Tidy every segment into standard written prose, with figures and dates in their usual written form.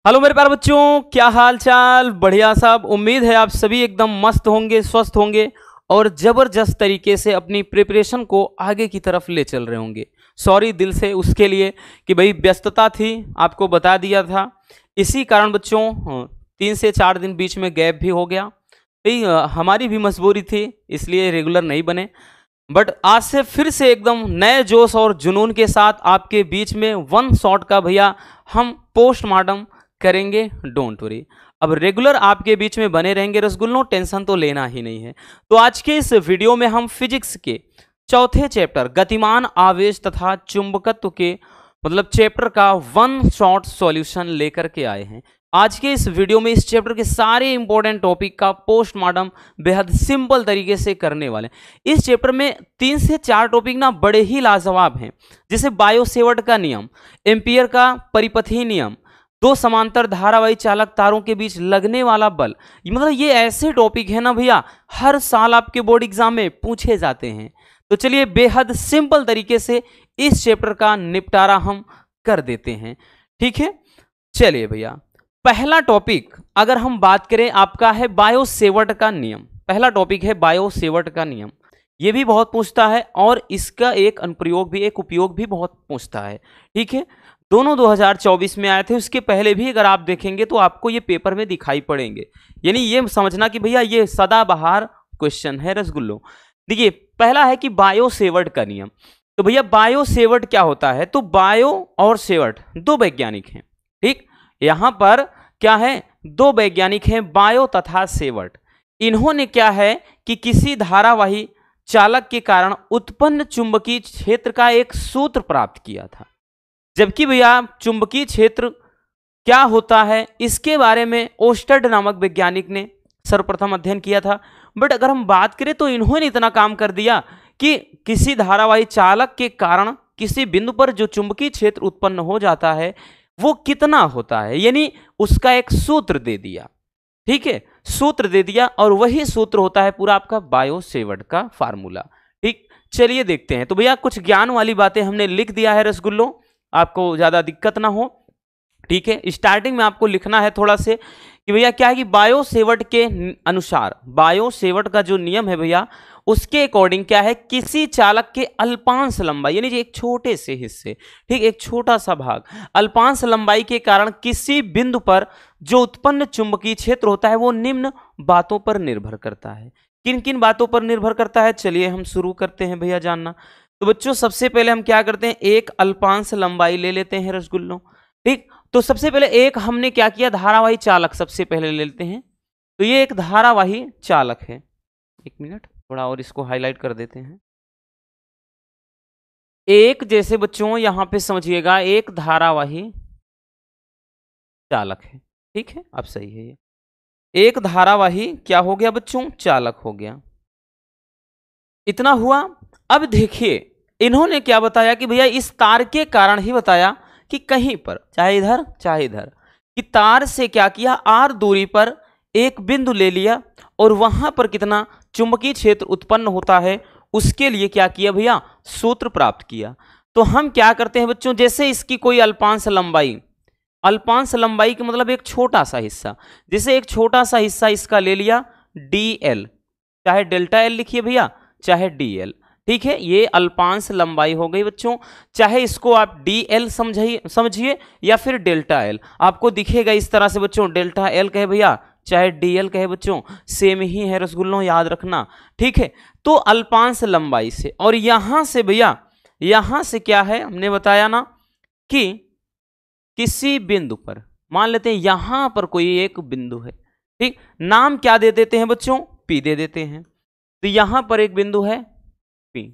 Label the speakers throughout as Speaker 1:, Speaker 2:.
Speaker 1: Hello मेरे प्यारे बच्चों, क्या हाल चाल। बढ़िया साहब, उम्मीद है आप सभी एकदम मस्त होंगे, स्वस्थ होंगे और ज़बरदस्त तरीके से अपनी प्रिपरेशन को आगे की तरफ ले चल रहे होंगे। सॉरी दिल से उसके लिए कि भाई व्यस्तता थी, आपको बता दिया था। इसी कारण बच्चों 3 से 4 दिन बीच में गैप भी हो गया। भाई हमारी भी मजबूरी थी, इसलिए रेगुलर नहीं बने। बट आज से फिर से एकदम नए जोश और जुनून के साथ आपके बीच में वन शॉट का भैया हम पोस्टमार्टम करेंगे। डोंट वरी, अब रेगुलर आपके बीच में बने रहेंगे रसगुल्लों, टेंशन तो लेना ही नहीं है। तो आज के इस वीडियो में हम फिजिक्स के चौथे चैप्टर गतिमान आवेश तथा चुंबकत्व के चैप्टर का वन शॉट सॉल्यूशन लेकर के आए हैं। आज के इस वीडियो में इस चैप्टर के सारे इंपॉर्टेंट टॉपिक का पोस्टमार्टम बेहद सिंपल तरीके से करने वाले हैं। इस चैप्टर में 3 से 4 टॉपिक ना बड़े ही लाजवाब हैं, जैसे बायो-सेवर्ट का नियम, एम्पियर का परिपथी नियम, दो समांतर धारावाही चालक तारों के बीच लगने वाला बल। ये ऐसे टॉपिक है ना भैया, हर साल आपके बोर्ड एग्जाम में पूछे जाते हैं। तो चलिए बेहद सिंपल तरीके से इस चैप्टर का निपटारा हम कर देते हैं, ठीक है। चलिए भैया, पहला टॉपिक अगर हम बात करें आपका है बायो-सेवर्ट का नियम। पहला टॉपिक है बायो-सेवर्ट का नियम। ये भी बहुत पूछता है और इसका एक अनुप्रयोग भी, एक उपयोग भी बहुत पूछता है, ठीक है। दोनों 2024 में आए थे, उसके पहले भी अगर आप देखेंगे तो आपको ये पेपर में दिखाई पड़ेंगे। यानी ये समझना कि भैया ये सदाबहार क्वेश्चन है रसगुल्लो। देखिए पहला है कि बायो-सेवर्ट का नियम। तो भैया बायो-सेवर्ट क्या होता है? तो बायो और सेवर्ट दो वैज्ञानिक हैं, ठीक। यहां पर क्या है, दो वैज्ञानिक हैं, बायो तथा सेवर्ट। इन्होंने क्या है कि किसी धारावाही चालक के कारण उत्पन्न चुंबकीय क्षेत्र का एक सूत्र प्राप्त किया था। जबकि भैया चुंबकीय क्षेत्र क्या होता है इसके बारे में ओस्टर्ड नामक वैज्ञानिक ने सर्वप्रथम अध्ययन किया था। बट अगर हम बात करें तो इन्होंने इतना काम कर दिया कि किसी धारावाही चालक के कारण किसी बिंदु पर जो चुंबकीय क्षेत्र उत्पन्न हो जाता है वो कितना होता है, यानी उसका एक सूत्र दे दिया, ठीक है। सूत्र दे दिया और वही सूत्र होता है पूरा आपका बायो-सेवर्ट का फार्मूला, ठीक। चलिए देखते हैं। तो भैया कुछ ज्ञान वाली बातें हमने लिख दिया है रसगुल्लो, आपको ज्यादा दिक्कत ना हो, ठीक है। स्टार्टिंग में आपको लिखना है थोड़ा से कि भैया क्या है कि बायो-सेवर्ट के अनुसार, बायो-सेवर्ट का जो नियम है भैया उसके अकॉर्डिंग क्या है, किसी चालक के अल्पांश लंबाई यानी एक छोटे से हिस्से, ठीक, एक छोटा सा भाग अल्पांश लंबाई के कारण किसी बिंदु पर जो उत्पन्न चुंबकीय क्षेत्र होता है वो निम्न बातों पर निर्भर करता है। किन किन बातों पर निर्भर करता है, चलिए हम शुरू करते हैं भैया जानना। तो बच्चों सबसे पहले हम क्या करते हैं, एक अल्पांश लंबाई ले लेते हैं रसगुल्लों, ठीक। तो सबसे पहले एक हमने क्या किया, धारावाही चालक सबसे पहले ले लेते हैं। तो ये एक धारावाही चालक है। एक मिनट थोड़ा और इसको हाईलाइट कर देते हैं। एक जैसे बच्चों यहां पे समझिएगा एक धारावाही चालक है, ठीक है। अब सही है, ये एक धारावाही क्या हो गया बच्चों, चालक हो गया। इतना हुआ। अब देखिए इन्होंने क्या बताया कि भैया इस तार के कारण ही बताया कि कहीं पर चाहे इधर कि तार से क्या किया, आर दूरी पर एक बिंदु ले लिया और वहां पर कितना चुंबकीय क्षेत्र उत्पन्न होता है उसके लिए क्या किया भैया, सूत्र प्राप्त किया। तो हम क्या करते हैं बच्चों, जैसे इसकी कोई अल्पांश लंबाई की मतलब एक छोटा सा हिस्सा, जैसे एक छोटा सा हिस्सा इसका ले लिया dl, चाहे डेल्टा एल लिखिए भैया चाहे dl, ठीक है। ये अल्पांश लंबाई हो गई बच्चों, चाहे इसको आप dl समझिए या फिर डेल्टा एल, आपको दिखेगा इस तरह से बच्चों, डेल्टा एल कहे भैया चाहे dl कहे बच्चों सेम ही है रसगुल्लों, याद रखना, ठीक है। तो अल्पांश लंबाई से और यहां से भैया, यहां से क्या है हमने बताया ना कि किसी बिंदु पर मान लेते हैं यहां पर कोई एक बिंदु है, ठीक। नाम क्या दे देते हैं बच्चों, P दे देते हैं। तो यहां पर एक बिंदु है P।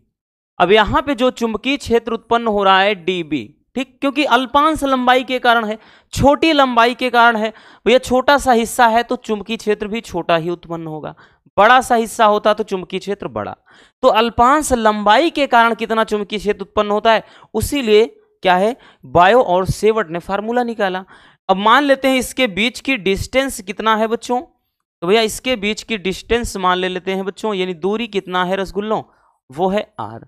Speaker 1: अब यहां पे जो चुंबकीय क्षेत्र उत्पन्न हो रहा है dB, ठीक, क्योंकि अल्पांश लंबाई के कारण है, छोटी लंबाई के कारण है भैया, छोटा सा हिस्सा है तो चुंबकीय क्षेत्र भी छोटा ही उत्पन्न होगा, बड़ा सा हिस्सा होता तो चुंबकीय क्षेत्र बड़ा। तो अल्पांश लंबाई के कारण कितना चुंबकीय क्षेत्र उत्पन्न होता है, उसीलिए क्या है बायो और सेवर्ट ने फार्मूला निकाला। अब मान लेते हैं इसके बीच की डिस्टेंस कितना है बच्चों, तो भैया इसके बीच की डिस्टेंस मान ले लेते हैं बच्चों, यानी दूरी कितना है रसगुल्लों, वो है r।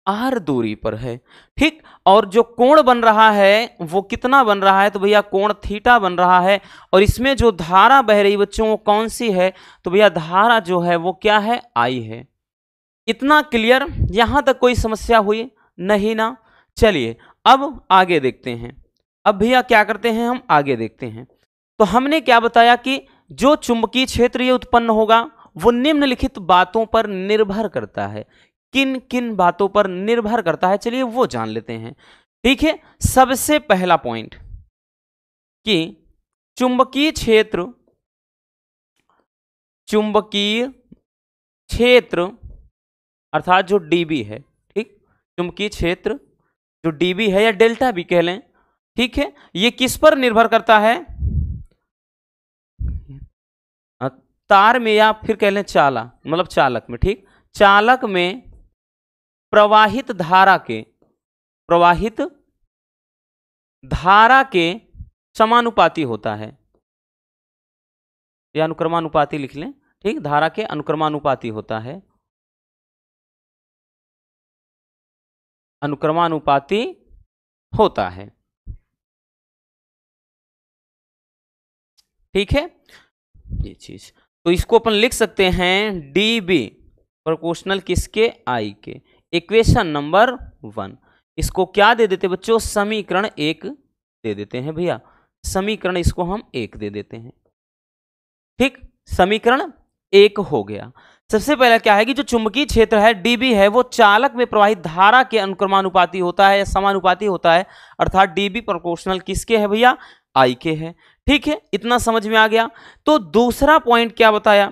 Speaker 1: आर दूरी पर है। ठीक, और जो कोण बन रहा है वो कितना बन रहा है, तो भैया कोण थीटा बन रहा है। और इसमें जो धारा बह रही बच्चों वो कौन सी है, तो भैया धारा जो है वो क्या है, आई है। इतना क्लियर, यहां तक कोई समस्या हुई नहीं ना। चलिए अब आगे देखते हैं। अब भैया क्या करते हैं, हम आगे देखते हैं। तो हमने क्या बताया कि जो चुंबकीय क्षेत्र ये उत्पन्न होगा वो निम्नलिखित बातों पर निर्भर करता है। किन किन बातों पर निर्भर करता है, चलिए वो जान लेते हैं। ठीक है, सबसे पहला पॉइंट कि चुंबकीय क्षेत्र, चुंबकीय क्षेत्र अर्थात जो डीबी है, ठीक, चुंबकीय क्षेत्र जो डीबी है या डेल्टा भी कह लें, ठीक है, ये किस पर निर्भर करता है, तार में या फिर कह लें चाला मतलब चालक में। ठीक, चालक में प्रवाहित धारा के, प्रवाहित धारा के समानुपाती होता है, या अनुक्रमानुपाती लिख लें। ठीक, धारा के अनुक्रमानुपाती होता है, अनुक्रमानुपाती होता है। ठीक है, ये चीज तो इसको अपन लिख सकते हैं डी बी प्रोपोर्शनल किसके, आई के। इक्वेशन नंबर 1, इसको क्या दे देते बच्चों, समीकरण 1 दे देते हैं भैया। समीकरण इसको हम 1 दे देते हैं। ठीक, समीकरण 1 हो गया। सबसे पहला क्या है कि जो चुंबकीय क्षेत्र है डीबी है वो चालक में प्रवाहित धारा के अनुक्रमानुपाती होता है या समानुपाती होता है, अर्थात डीबी प्रोपोर्शनल किसके है भैया, आई के है। ठीक है, इतना समझ में आ गया। तो दूसरा पॉइंट क्या बताया,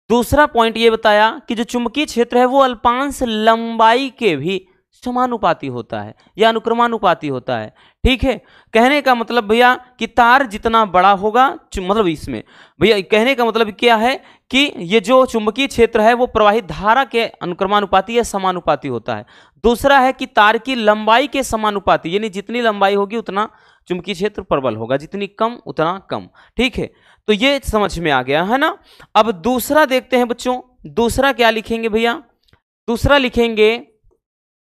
Speaker 1: दूसरा पॉइंट ये बताया कि जो चुंबकीय क्षेत्र है वो अल्पांश लंबाई के भी समानुपाती होता है या अनुक्रमानुपाती होता है। ठीक है, कहने का मतलब भैया कि तार जितना बड़ा होगा, मतलब इसमें भैया कहने का मतलब क्या है कि ये जो चुंबकीय क्षेत्र है वो प्रवाहित धारा के अनुक्रमानुपाती या समानुपाती होता है। दूसरा है कि तार की लंबाई के समानुपाती, यानी जितनी लंबाई होगी उतना चुंबकीय क्षेत्र प्रबल होगा, जितनी कम उतना कम। ठीक है, तो ये समझ में आ गया है ना। अब दूसरा देखते हैं बच्चों, दूसरा क्या लिखेंगे भैया, दूसरा लिखेंगे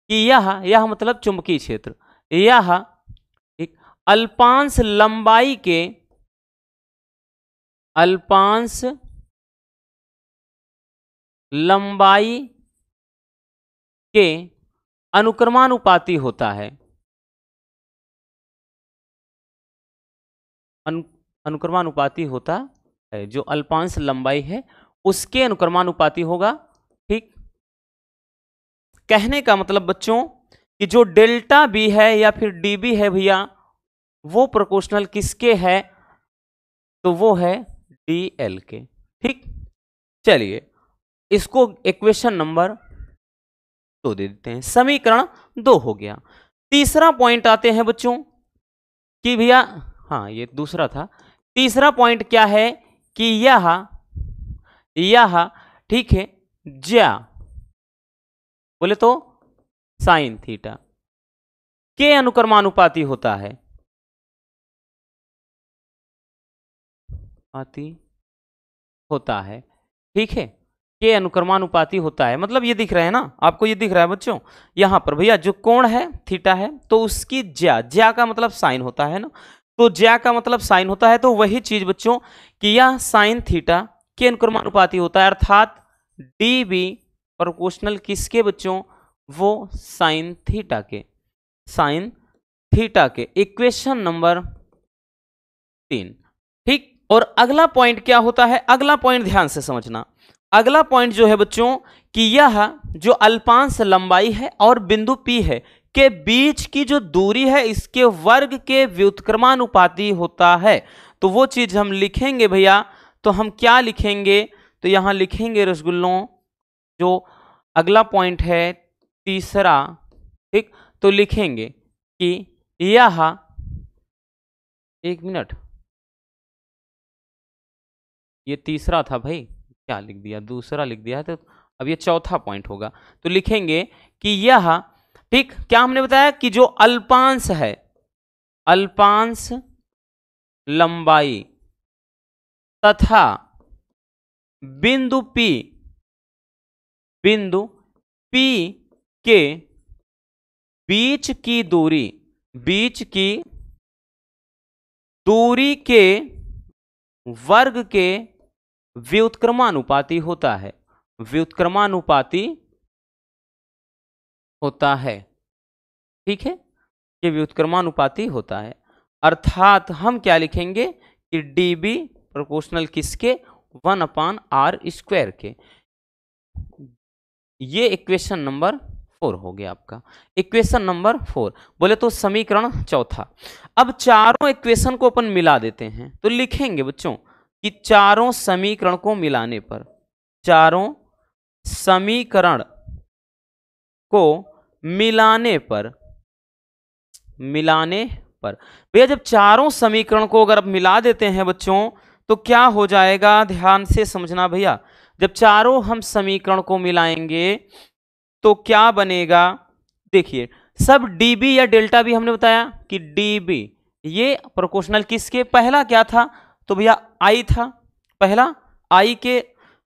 Speaker 1: कि यह मतलब चुंबकीय क्षेत्र, यह एक अल्पांश लंबाई के, अल्पांश लंबाई के अनुक्रमानुपाती होता है, अनुक्रमानुपाती होता है, जो अल्पांश लंबाई है उसके अनुक्रमानुपाती होगा। ठीक, कहने का मतलब बच्चों कि जो डेल्टा बी है या फिर डीबी है भैया वो प्रोपोर्शनल किसके है, तो वो है डीएल के। ठीक, चलिए इसको इक्वेशन नंबर 2 दे देते हैं, समीकरण 2 हो गया। तीसरा पॉइंट आते हैं बच्चों कि भैया, हाँ ये दूसरा था, तीसरा पॉइंट क्या है कि यह ठीक है ज्या बोले तो साइन थीटा के अनुक्रमानुपाती होता है, आती होता है। ठीक है, के अनुक्रमानुपाती होता है, मतलब ये दिख रहा है ना आपको, ये दिख रहा है बच्चों यहां पर भैया जो कोण है थीटा है तो उसकी ज्या, ज्या का मतलब साइन होता है ना, तो ज्या का मतलब साइन होता है, तो वही चीज बच्चों कि यह साइन थीटा के अनुक्रमानुपाती होता है, अर्थात डी बी प्रोपोर्शनल किसके बच्चों, वो साइन थीटा के, साइन थीटा के। Equation number 3। ठीक, और अगला पॉइंट क्या होता है, अगला पॉइंट ध्यान से समझना। अगला पॉइंट जो है बच्चों कि यह जो अल्पांश लंबाई है और बिंदु P है के बीच की जो दूरी है इसके वर्ग के व्युत्क्रमानुपाती होता है। तो वो चीज हम लिखेंगे भैया, तो हम क्या लिखेंगे, तो यहां लिखेंगे रसगुल्लों, जो अगला पॉइंट है तीसरा, ठीक, तो लिखेंगे कि यह, एक मिनट, ये तीसरा था भाई, क्या लिख दिया, दूसरा लिख दिया है, तो अब ये चौथा पॉइंट होगा। तो लिखेंगे कि यह, ठीक, क्या हमने बताया कि जो अल्पांश है, अल्पांश लंबाई तथा बिंदु P, बिंदु P के बीच की दूरी के वर्ग के व्युत्क्रमानुपाती होता है, व्युत्क्रमानुपाती होता है। ठीक है, ये व्युत्क्रमानुपाती होता है। अर्थात हम क्या लिखेंगे कि dB प्रोपोर्शनल किसके, 1/r² के। ये इक्वेशन नंबर 4 हो गया आपका। इक्वेशन नंबर 4 बोले तो समीकरण चौथा। अब चारों इक्वेशन को अपन मिला देते हैं, तो लिखेंगे बच्चों कि चारों समीकरण को मिलाने पर, चारों समीकरण को मिलाने पर भैया जब चारों समीकरण को अगर आप मिला देते हैं बच्चों तो क्या हो जाएगा, ध्यान से समझना भैया। जब चारों हम समीकरण को मिलाएंगे तो क्या बनेगा, देखिए सब dB या डेल्टा भी हमने बताया कि dB ये प्रोपोर्शनल किसके, पहला क्या था तो भैया I था, पहला I के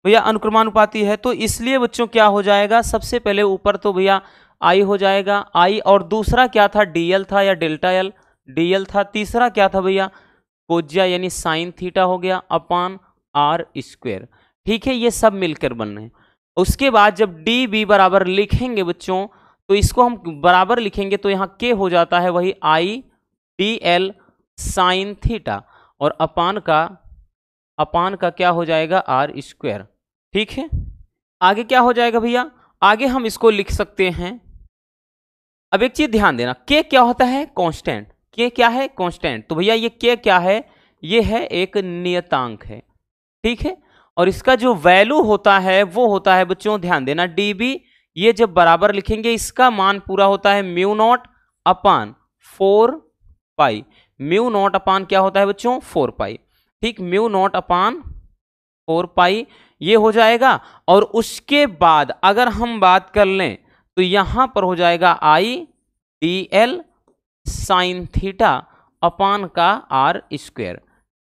Speaker 1: भैया अनुक्रमानुपाती है, तो इसलिए बच्चों क्या हो जाएगा, सबसे पहले ऊपर तो भैया I हो जाएगा I, और दूसरा क्या था DL था या डेल्टा L, DL था, तीसरा क्या था भैया कोज्या यानी साइन थीटा हो गया अपान r²। ठीक है, ये सब मिलकर बन रहे हैं। उसके बाद जब dB बराबर लिखेंगे बच्चों तो इसको हम बराबर लिखेंगे तो यहाँ k हो जाता है वही I dl साइन थीटा, और अपान का क्या हो जाएगा r²। ठीक है, आगे क्या हो जाएगा भैया, आगे हम इसको लिख सकते हैं। अब एक चीज ध्यान देना, k क्या होता है कांस्टेंट, k क्या है कांस्टेंट, तो भैया ये k क्या है, ये है एक नियतांक है। ठीक है, और इसका जो वैल्यू होता है वो होता है बच्चों, ध्यान देना dB, ये जब बराबर लिखेंगे इसका मान पूरा होता है μ0 अपान 4π, μ0 अपान क्या होता है बच्चों 4π। ठीक, μ0 अपान 4π ये हो जाएगा, और उसके बाद अगर हम बात कर लें तो यहां पर हो जाएगा I dl साइन थीटा अपान का r²।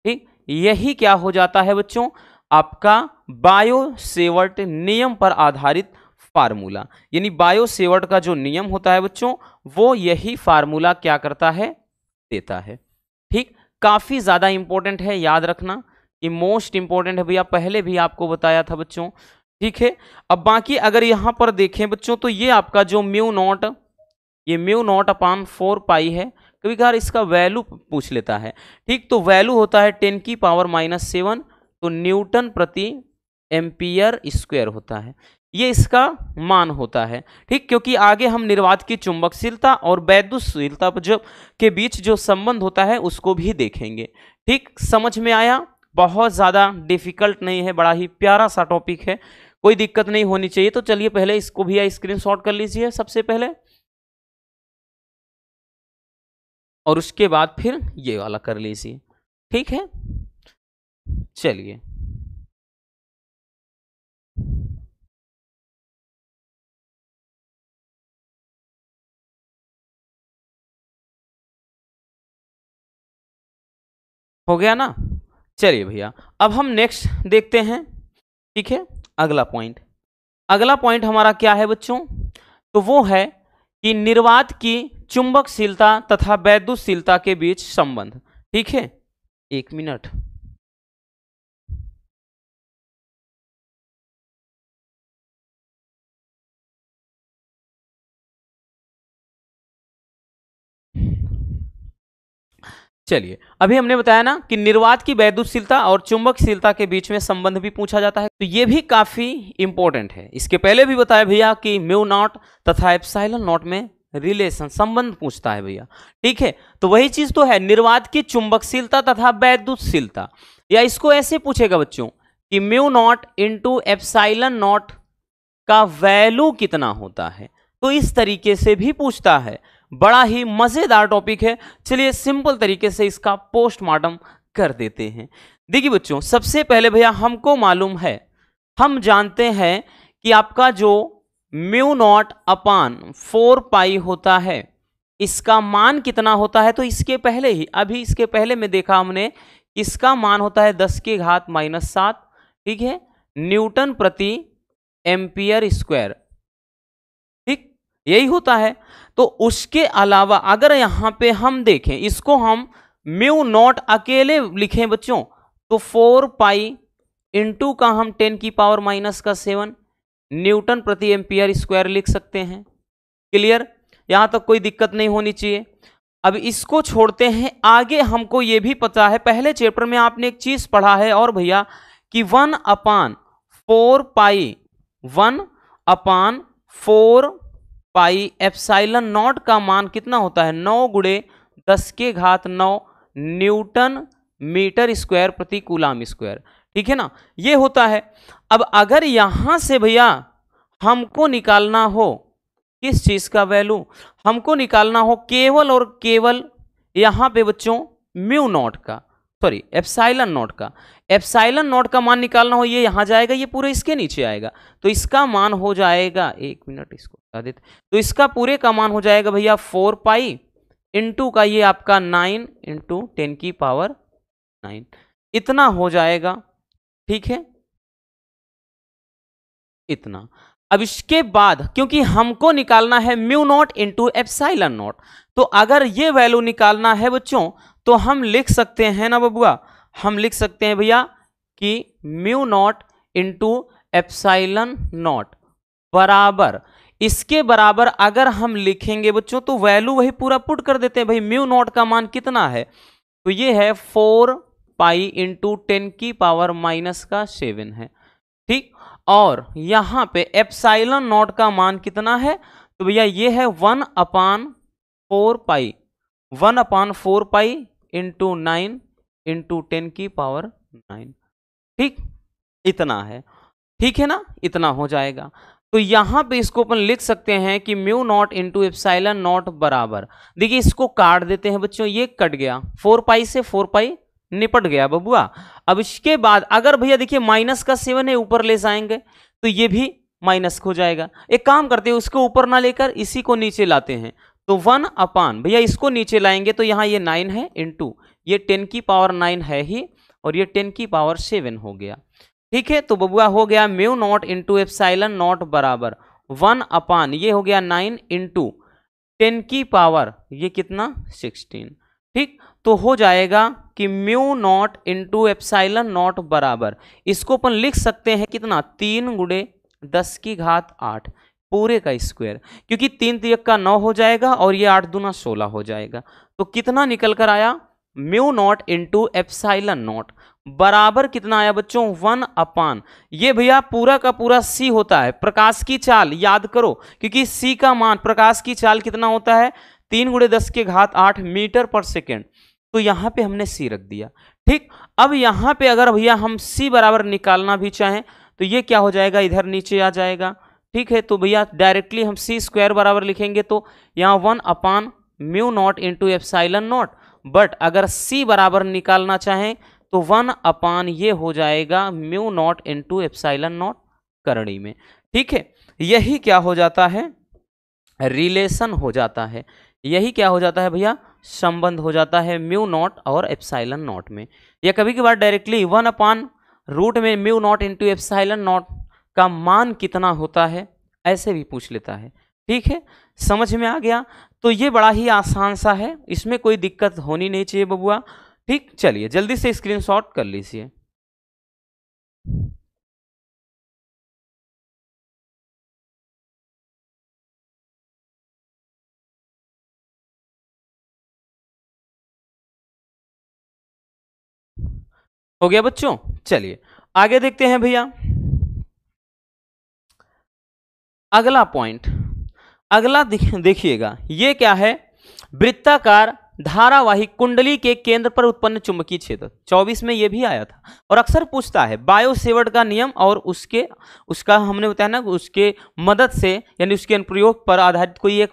Speaker 1: ठीक, यही क्या हो जाता है बच्चों आपका बायो-सेवर्ट नियम पर आधारित फार्मूला, यानी बायो-सेवर्ट का जो नियम होता है बच्चों वो यही फार्मूला क्या करता है, देता है। ठीक, काफी ज्यादा इंपॉर्टेंट है, याद रखना कि मोस्ट इंपॉर्टेंट है भैया, पहले भी आपको बताया था बच्चों। ठीक है, अब बाकी अगर यहां पर देखें बच्चों तो ये आपका जो μ0, ये μ0 अपान 4π है, कभी कभार इसका वैल्यू पूछ लेता है। ठीक, तो वैल्यू होता है 10⁻⁷, तो न्यूटन प्रति एम्पियर² होता है, ये इसका मान होता है। ठीक, क्योंकि आगे हम निर्वात की चुंबकशीलता और वैद्युतशीलता के बीच जो संबंध होता है उसको भी देखेंगे। ठीक, समझ में आया, बहुत ज्यादा डिफिकल्ट नहीं है, बड़ा ही प्यारा सा टॉपिक है, कोई दिक्कत नहीं होनी चाहिए। तो चलिए पहले इसको भी स्क्रीनशॉट कर लीजिए सबसे पहले, और उसके बाद फिर ये वाला कर लीजिए। ठीक है, चलिए हो गया ना। चलिए भैया अब हम नेक्स्ट देखते हैं। ठीक है, अगला पॉइंट हमारा क्या है बच्चों, तो वो है कि निर्वात की चुंबकशीलता तथा वैद्युतशीलता के बीच संबंध। ठीक है, एक मिनट, चलिए अभी हमने बताया ना कि निर्वात की वैद्युतशीलता और चुंबकशीलता के बीच में संबंध भी पूछा जाता है, तो ये भी काफी इंपॉर्टेंट है। इसके पहले भी बताया भैया कि μ0 तथा ε0 में रिलेशन संबंध पूछता है भैया। ठीक है, तो वही चीज तो है, निर्वात की चुंबकशीलता तथा वैद्युतशीलता, या इसको ऐसे पूछेगा बच्चों कि μ0 इंटू ε0 का वैल्यू कितना होता है, तो इस तरीके से भी पूछता है। बड़ा ही मजेदार टॉपिक है, चलिए सिंपल तरीके से इसका पोस्टमार्टम कर देते हैं। देखिए बच्चों, सबसे पहले भैया हमको मालूम है, हम जानते हैं कि आपका जो μ0 अपान 4π होता है इसका मान कितना होता है, तो इसके पहले ही अभी इसके पहले में देखा हमने, इसका मान होता है 10⁻⁷। ठीक है, न्यूटन प्रति एम्पियर²। ठीक, यही होता है। तो उसके अलावा अगर यहां पे हम देखें, इसको हम म्यू नॉट अकेले लिखें बच्चों, तो 4 पाई इंटू का हम 10⁻⁻7 न्यूटन प्रति एम्पियर स्क्वायर लिख सकते हैं। क्लियर, यहां तक कोई दिक्कत नहीं होनी चाहिए। अब इसको छोड़ते हैं, आगे हमको यह भी पता है, पहले चैप्टर में आपने एक चीज पढ़ा है और भैया कि 1/4 पाई 1/4 पाई एप्सिलॉन नॉट का मान कितना होता है, 9 × 10⁹ न्यूटन मीटर स्क्वायर प्रति कूलाम स्क्वायर। ठीक है ना, ये होता है। अब अगर यहां से भैया हमको निकालना हो किस चीज का वैल्यू, हमको निकालना हो केवल और केवल यहां पे बच्चों म्यू नॉट का, सॉरी एप्सिलॉन नॉट का, एप्सिलॉन नॉट का मान निकालना हो, ये यहां जाएगा, ये पूरे इसके नीचे आएगा, तो इसका मान हो जाएगा, एक मिनट इसको बता देते, तो इसका पूरे का मान हो जाएगा भैया 4 पाई इंटू का ये आपका 9 × 10⁹ इतना हो जाएगा। ठीक है, इतना। अब इसके बाद क्योंकि हमको निकालना है mu naught into epsilon not, तो अगर ये वैल्यू निकालना है बच्चों तो हम लिख सकते हैं ना बबुआ, हम लिख सकते हैं भैया कि mu naught into epsilon not बराबर, इसके बराबर अगर हम लिखेंगे बच्चों तो वैल्यू वही पूरा पुट कर देते हैं। भाई म्यू नॉट का मान कितना है, तो ये है 4 पाई इंटू 10⁻⁻7 है। ठीक, और यहां पे एप्सिलॉन नॉट का मान कितना है, तो भैया ये है 1/4 पाई, 1/4 पाई इंटू 9 × 10⁻⁹। ठीक, इतना है। ठीक है ना, इतना हो जाएगा। तो यहां पे इसको अपन लिख सकते हैं कि mu naught into epsilon not बराबर, देखिए इसको काट देते हैं बच्चों, ये कट गया, 4 पाई से 4 पाई निपट गया बबुआ। अब इसके बाद अगर भैया देखिए माइनस का 7 है, ऊपर ले जाएंगे तो ये भी माइनस हो जाएगा। एक काम करते हैं, उसको ऊपर ना लेकर इसी को नीचे लाते हैं, तो 1 भैया इसको नीचे लाएंगे तो यहाँ ये 9 है इंटू ये 10⁻9 है ही, और ये 10⁻7 हो गया। ठीक है, तो बबुआ हो गया mu naught into epsilon not बराबर 1/, ये हो गया 9 इंटू 10⁻, ये कितना 16। ठीक, तो हो जाएगा कि mu naught into epsilon not बराबर, इसको अपन लिख सकते हैं कितना 3 × 10⁸ पूरे का स्क्वायर, क्योंकि 3 × 1 = 9 हो जाएगा और ये 8 × 2 = 16 हो जाएगा। तो कितना निकल कर आया, mu naught into epsilon not बराबर कितना आया बच्चों 1/, ये भैया पूरा का पूरा सी होता है, प्रकाश की चाल याद करो, क्योंकि सी का मान प्रकाश की चाल कितना होता है 3 × 10⁸ मीटर पर सेकेंड, तो यहां पे हमने सी रख दिया। ठीक, अब यहां पे अगर भैया हम सी बराबर निकालना भी चाहें तो ये क्या हो जाएगा, इधर नीचे आ जाएगा। ठीक है, तो भैया डायरेक्टली हम सी स्क्वायर बराबर लिखेंगे, तो यहाँ 1/, mu naught into epsilon not, but अगर सी बराबर निकालना चाहें तो 1/, ये हो जाएगा mu naught into epsilon naught करड़ी में। ठीक है, यही क्या हो जाता है, रिलेशन हो जाता है, यही क्या हो जाता है भैया, संबंध हो जाता है म्यू नॉट और एप्सिलॉन नॉट में। या कभी कभार डायरेक्टली 1/रूट में mu naught into epsilon not का मान कितना होता है ऐसे भी पूछ लेता है। ठीक है, समझ में आ गया। तो ये बड़ा ही आसान सा है, इसमें कोई दिक्कत होनी नहीं चाहिए बबुआ। ठीक, चलिए जल्दी से स्क्रीनशॉट कर लीजिए। हो गया बच्चों, चलिए आगे देखते हैं भैया। अगला पॉइंट, अगला देखिएगा, ये क्या है, वृत्ताकार धारावाही कुंडली के केंद्र पर उत्पन्न चुंबकीय क्षेत्र। 24 में ये भी आया था और अक्सर पूछता है बायो सेवर्ट का नियम और उसका हमने बताया ना, उसके मदद से यानी उसके अनुप्रयोग पर आधारित कोई एक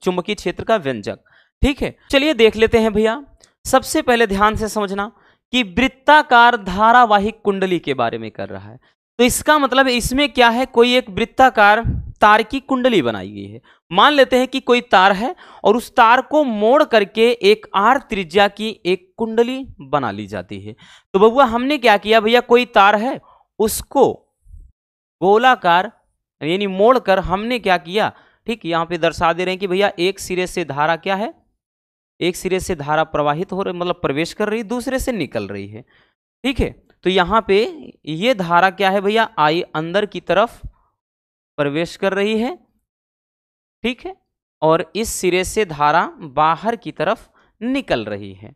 Speaker 1: चुंबकीय क्षेत्र का व्यंजक। ठीक है, चलिए देख लेते हैं भैया। सबसे पहले ध्यान से समझना कि वृत्ताकार धारावाहिक कुंडली के बारे में कर रहा है, तो इसका मतलब इसमें क्या है, कोई एक वृत्ताकार तार की कुंडली बनाई गई है। मान लेते हैं कि कोई तार है और उस तार को मोड़ करके एक आर त्रिज्या की एक कुंडली बना ली जाती है। तो बबुआ हमने क्या किया भैया, कोई तार है उसको गोलाकार यानी मोड़कर हमने क्या किया, ठीक, यहाँ पे दर्शा दे रहे हैं कि भैया एक सिरे से धारा क्या है, एक सिरे से धारा प्रवाहित हो रही, मतलब प्रवेश कर रही, दूसरे से निकल रही है। ठीक है, तो यहाँ पे ये धारा क्या है भैया, आई अंदर की तरफ प्रवेश कर रही है। ठीक है, और इस सिरे से धारा बाहर की तरफ निकल रही है।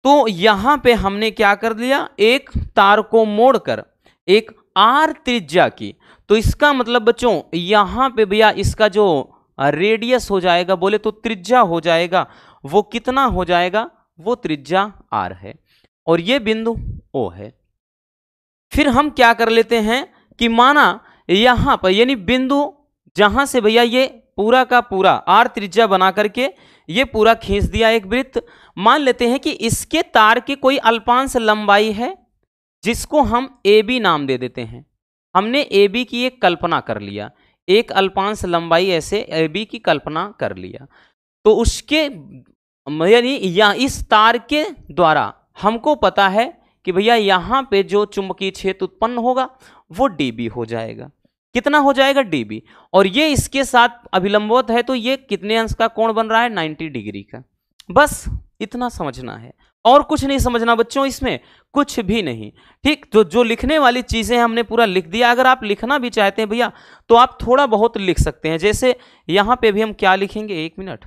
Speaker 1: तो यहां पे हमने क्या कर लिया, एक तार को मोड़कर एक आर त्रिज्या की, तो इसका मतलब बच्चों यहां पे भैया इसका जो रेडियस हो जाएगा, बोले तो त्रिज्या हो जाएगा, वो कितना हो जाएगा, वो त्रिज्या आर है और ये बिंदु ओ है। फिर हम क्या कर लेते हैं कि माना यहां पर यानी बिंदु जहां से भैया ये पूरा का पूरा आर त्रिज्या बना करके ये पूरा खींच दिया एक वृत्त, मान लेते हैं कि इसके तार की कोई अल्पांश लंबाई है जिसको हम ए बी नाम दे देते हैं। हमने ए बी की एक कल्पना कर लिया, एक अल्पांश लंबाई ऐसे ए बी की कल्पना कर लिया, तो उसके यानी या इस तार के द्वारा हमको पता है कि भैया यहां पे जो चुंबकीय क्षेत्र उत्पन्न होगा वो dB हो जाएगा। कितना हो जाएगा, dB, और ये इसके साथ अभिलंबवत है, तो ये कितने अंश का कोण बन रहा है, 90 डिग्री का। बस इतना समझना है और कुछ नहीं समझना बच्चों, इसमें कुछ भी नहीं। ठीक, तो जो लिखने वाली चीजें हमने पूरा लिख दिया। अगर आप लिखना भी चाहते हैं भैया तो आप थोड़ा बहुत लिख सकते हैं। जैसे यहां पे भी हम क्या लिखेंगे, एक मिनट,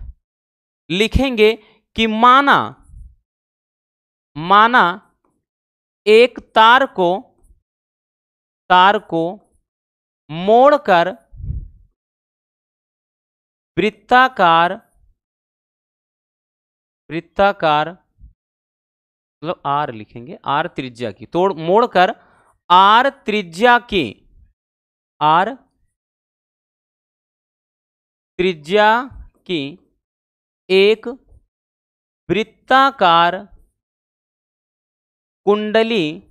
Speaker 1: लिखेंगे कि माना एक तार को मोड़कर वृत्ताकार मतलब आर लिखेंगे, आर त्रिज्या की, तोड़ मोड़कर आर त्रिज्या की एक वृत्ताकार कुंडली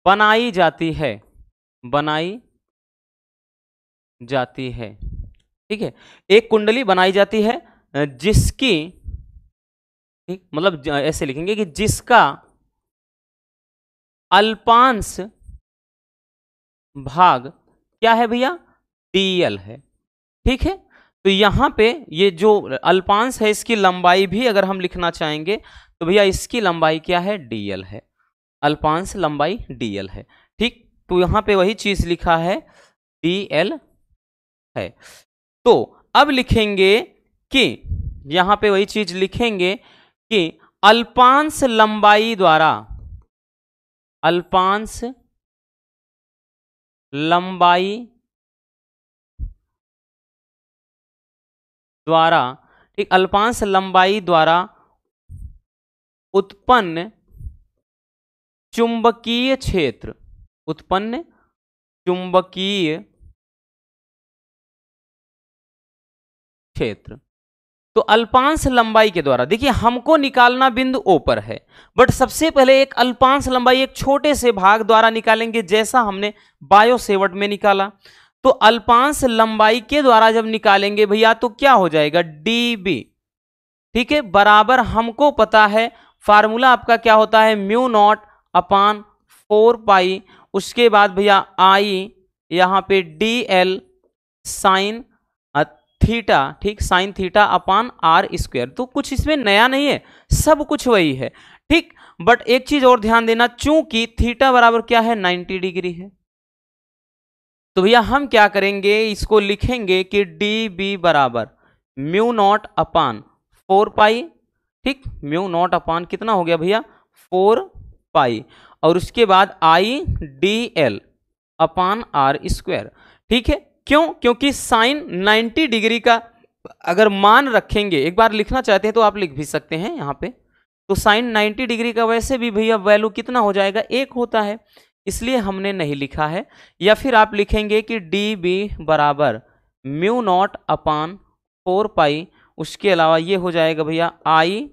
Speaker 1: बनाई जाती है। ठीक है, एक कुंडली बनाई जाती है जिसकी, ठीक, मतलब ऐसे लिखेंगे कि जिसका अल्पांश भाग क्या है भैया, dl है। ठीक है, तो यहां पे ये जो अल्पांश है इसकी लंबाई भी अगर हम लिखना चाहेंगे तो भैया इसकी लंबाई क्या है, dl है, अल्पांश लंबाई dl है। ठीक, तो यहां पे वही चीज लिखा है, dl है। तो अब लिखेंगे कि यहां पे वही चीज लिखेंगे कि अल्पांश लंबाई द्वारा ठीक, अल्पांश लंबाई द्वारा उत्पन्न चुंबकीय क्षेत्र, तो अल्पांश लंबाई के द्वारा, देखिए हमको निकालना बिंदु ओ पर है, बट सबसे पहले एक अल्पांश लंबाई एक छोटे से भाग द्वारा निकालेंगे, जैसा हमने बायो सेवर्ट में निकाला। तो अल्पांश लंबाई के द्वारा जब निकालेंगे भैया तो क्या हो जाएगा, dB। ठीक है, बराबर हमको पता है फार्मूला आपका क्या होता है, म्यू नॉट अपान 4 पाई, उसके बाद भैया आई यहां पे dl साइन थीटा, ठीक, sine theta upon r square. तो कुछ इसमें नया नहीं है, सब कुछ वही है। ठीक, बट एक चीज और ध्यान देना, चूंकि थीटा बराबर क्या है, 90 डिग्री है, तो भैया हम क्या करेंगे, इसको लिखेंगे कि dB बराबर म्यू नॉट अपान 4 पाई। ठीक, म्यू नॉट अपान कितना हो गया भैया, 4 पाई, और उसके बाद आई dl अपान आर स्क्वायर। ठीक है, क्यों, क्योंकि साइन 90 डिग्री का अगर मान रखेंगे, एक बार लिखना चाहते हैं तो आप लिख भी सकते हैं यहाँ पे, तो साइन 90 डिग्री का वैसे भी भैया वैल्यू कितना हो जाएगा, 1 होता है, इसलिए हमने नहीं लिखा है। या फिर आप लिखेंगे कि dB बराबर म्यू नॉट अपान 4 पाई, उसके अलावा ये हो जाएगा भैया आई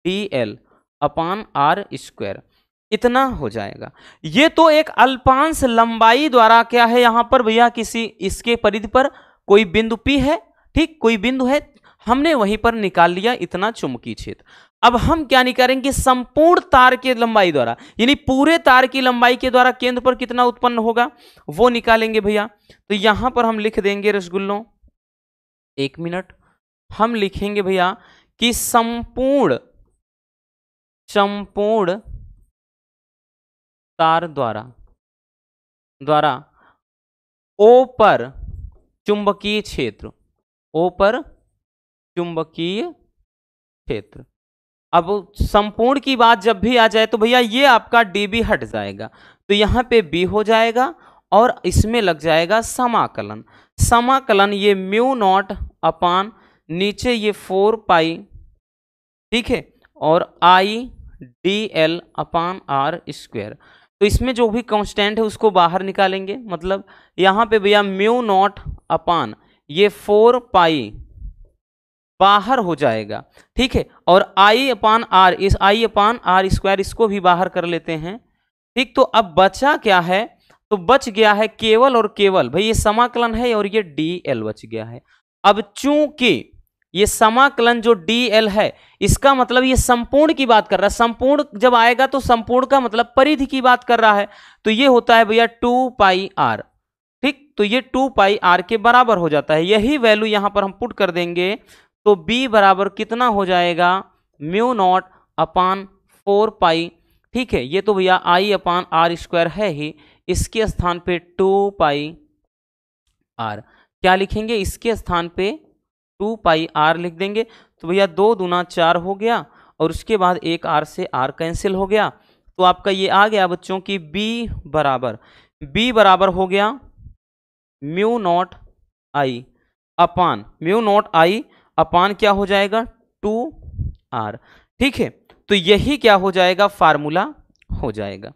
Speaker 1: dl अपान आर स्क्वायर, इतना हो जाएगा। ये तो एक अल्पांश लंबाई द्वारा क्या है, यहां पर भैया किसी इसके परिधि पर कोई बिंदु P है, ठीक, कोई बिंदु है, हमने वहीं पर निकाल लिया इतना चुंबकीय क्षेत्र। अब हम क्या निकालेंगे, संपूर्ण तार के लंबाई द्वारा, यानी पूरे तार की लंबाई के द्वारा केंद्र पर कितना उत्पन्न होगा वो निकालेंगे भैया। तो यहां पर हम लिख देंगे रसगुल्लों, 1 मिनट, हम लिखेंगे भैया कि संपूर्ण तार द्वारा ओ पर चुंबकीय क्षेत्र, ओ पर चुंबकीय क्षेत्र। अब संपूर्ण की बात जब भी आ जाए तो भैया ये आपका dB हट जाएगा, तो यहां पे B हो जाएगा और इसमें लग जाएगा समाकलन। समाकलन ये म्यू नॉट अपान नीचे ये 4 पाई, ठीक है, और I dl upon r square. तो इसमें जो भी कांस्टेंट है उसको बाहर निकालेंगे, मतलब यहां पे भैया म्यू नॉट अपान ये 4 पाई बाहर हो जाएगा, ठीक है, और I अपान आर, इस I अपान आर स्क्वायर इसको भी बाहर कर लेते हैं, ठीक। तो अब बचा क्या है, तो बच गया है केवल और केवल भाई ये समाकलन है और ये dl बच गया है। अब चूंकि ये समाकलन जो dl है इसका मतलब ये संपूर्ण की बात कर रहा है, संपूर्ण जब आएगा तो संपूर्ण का मतलब परिधि की बात कर रहा है, तो ये होता है भैया 2 पाई r, ठीक। तो ये 2 पाई r के बराबर हो जाता है, यही वैल्यू यहां पर हम पुट कर देंगे तो b बराबर कितना हो जाएगा, म्यू नॉट अपान 4 पाई, ठीक है। ये तो भैया I अपान आर स्क्वायर है ही, इसके स्थान पे 2 पाई r क्या लिखेंगे, इसके स्थान पे 2 पाई r लिख देंगे। तो भैया 2 दूना 4 हो गया और उसके बाद एक r से r कैंसिल हो गया, तो आपका ये आ गया बच्चों की b बराबर हो गया mu naught I upon mu naught I अपान क्या हो जाएगा 2r, ठीक है। तो यही क्या हो जाएगा, फार्मूला हो जाएगा,